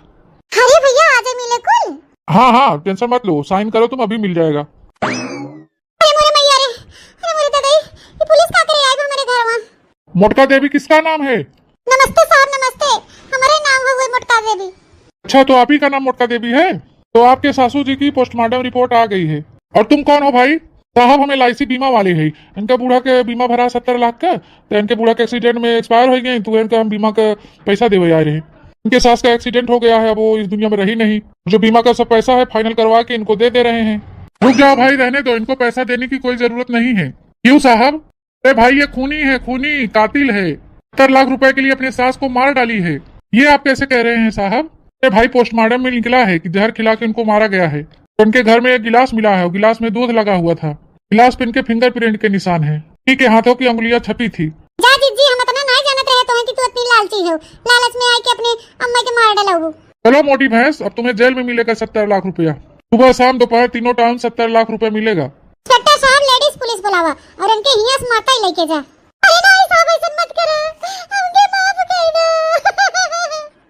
Speaker 1: अरे भैया आज मिले कुल?
Speaker 2: हाँ हाँ, टेंशन मत लो, साइन करो तुम, अभी मिल जाएगा।
Speaker 1: अरे मोरे मैया रे, अरे मोरे दादा, ये पुलिस का करे आई हमारे घर में?
Speaker 2: मोटका देवी किसका नाम है?
Speaker 1: नमस्ते साहब नमस्ते, हमारे नाम है मोटका देवी।
Speaker 2: अच्छा, तो आप ही का नाम मोटका देवी है? तो आपके सासू जी की पोस्टमार्टम रिपोर्ट आ गई है। और तुम कौन हो भाई? साहब हम LIC बीमा वाले हैं, इनका बूढ़ा के बीमा भरा 70 लाख का, तो इनके बूढ़ा के एक्सीडेंट में एक्सपायर हो गए, तो इनका हम बीमा का पैसा देवे आ रहे हैं। इनके सास का एक्सीडेंट हो गया है, अब वो इस दुनिया में रही नहीं, जो बीमा का सब पैसा है फाइनल करवा के इनको दे रहे हैं। रुक जाओ भाई, रहने दो, इनको पैसा देने की कोई जरूरत नहीं है। क्यों साहब? अरे भाई ये खूनी है, खूनी कातिल है, 70 लाख रुपए के लिए अपने सास को मार डाली है, ये आप कैसे कह रहे हैं साहब? अरे भाई पोस्टमार्टम में निकला है कि जहर खिला के उनको मारा गया है। तो उनके घर में एक गिलास मिला है, गिलास में दूध लगा हुआ था, गिलास पे इनके फिंगरप्रिंट के निशान है, ठीक है, हाथों की अंगुलियां छपी थी।
Speaker 1: जा जी हम इतना नहीं जानत रहे तो है कि तू इतनी लालची हो, लालच में आई के अपने अम्मा के मार डालो।
Speaker 2: चलो मोटी भैंस, अब तुम्हें जेल में मिलेगा 70 लाख रुपया, सुबह शाम दोपहर तीनों टाइम 70 लाख रुपए मिलेगा।
Speaker 1: इंस्पेक्टर साहब लेडीज पुलिस बुलावा और इनके हिया से माता ही लेके जा। अरे नहीं साहब ऐसा मत करो, हमके माफ कर दो,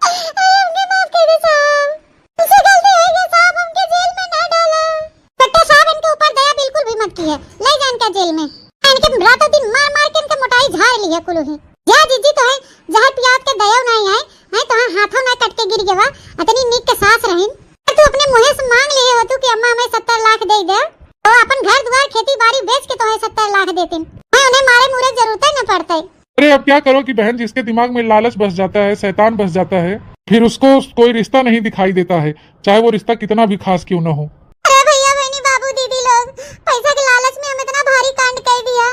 Speaker 1: अरे हमके माफ कर दो साहब, मुझसे गलती हो गई साहब, हमके जेल में ना डालो। इंस्पेक्टर साहब इनके ऊपर दया बिल्कुल भी मत की है, ले जा इनका जेल में, इनके रातों दिन मार मार के इनका मोटाई झाड़ ली है कुल ही। जा जीजी तो है जहर पियात के दया नहीं आए, नहीं तो हाथों में कट के गिर गवा, इतनी नीक के सांस रहिन। तू अपने मुंह से मांग लिए हो तू कि अम्मा हमें 70 लाख दे दे, तो अपन घर द्वार खेती बाड़ी बेच के तो है 70 लाख देते, मैं उन्हें मारे मुरे जरूरत न पड़ता।
Speaker 2: अरे अब क्या करो कि बहन, जिसके दिमाग में लालच बस जाता है, शैतान बस जाता है, फिर उसको कोई रिश्ता नहीं दिखाई देता है, चाहे वो रिश्ता कितना भी खास क्यों न हो।
Speaker 1: अरे भैया बहनी बाबू दीदी लोग पैसा के लालच में हम इतना भारी कांड कर दिया,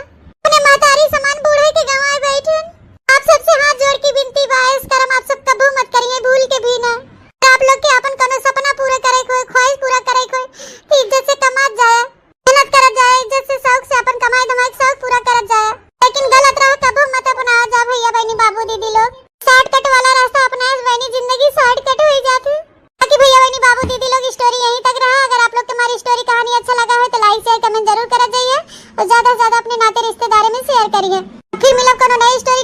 Speaker 1: उन्हें मातारी समान बूढ़े के गंवाए बैठे। आप सबसे हाथ जोड़ के विनती बा, इस कर्म आप सब कबू मत करिए, भूल के भी ना। आप लोग के अपन कोनो सपना पूरा करे कोई ख्वाहिश पूरा करे कोई, कि इज्जत से कमा जाए, मेहनत कर जाए, इज्जत से शौक से अपन कमाई धमाई शौक पूरा कर जाए, लेकिन गलत राह कबू मत अपना जा भैया बहनी बाबू दीदी लोग। शॉर्टकट वाला रास्ता अपनाए बहनी, जिंदगी शॉर्टकट हो जाती। बाकी भैया बहनी बाबू दीदी लोग स्टोरी यहीं तक रहा। अगर आप लोग को हमारी स्टोरी कहानी अच्छा लगा हो तो लाइक शेयर कमेंट जरूर कर जाइए, और ज्यादा से ज्यादा अपने नाते रिश्तेदारों में शेयर करिए। फिर मिलब कोनो नई स्टोरी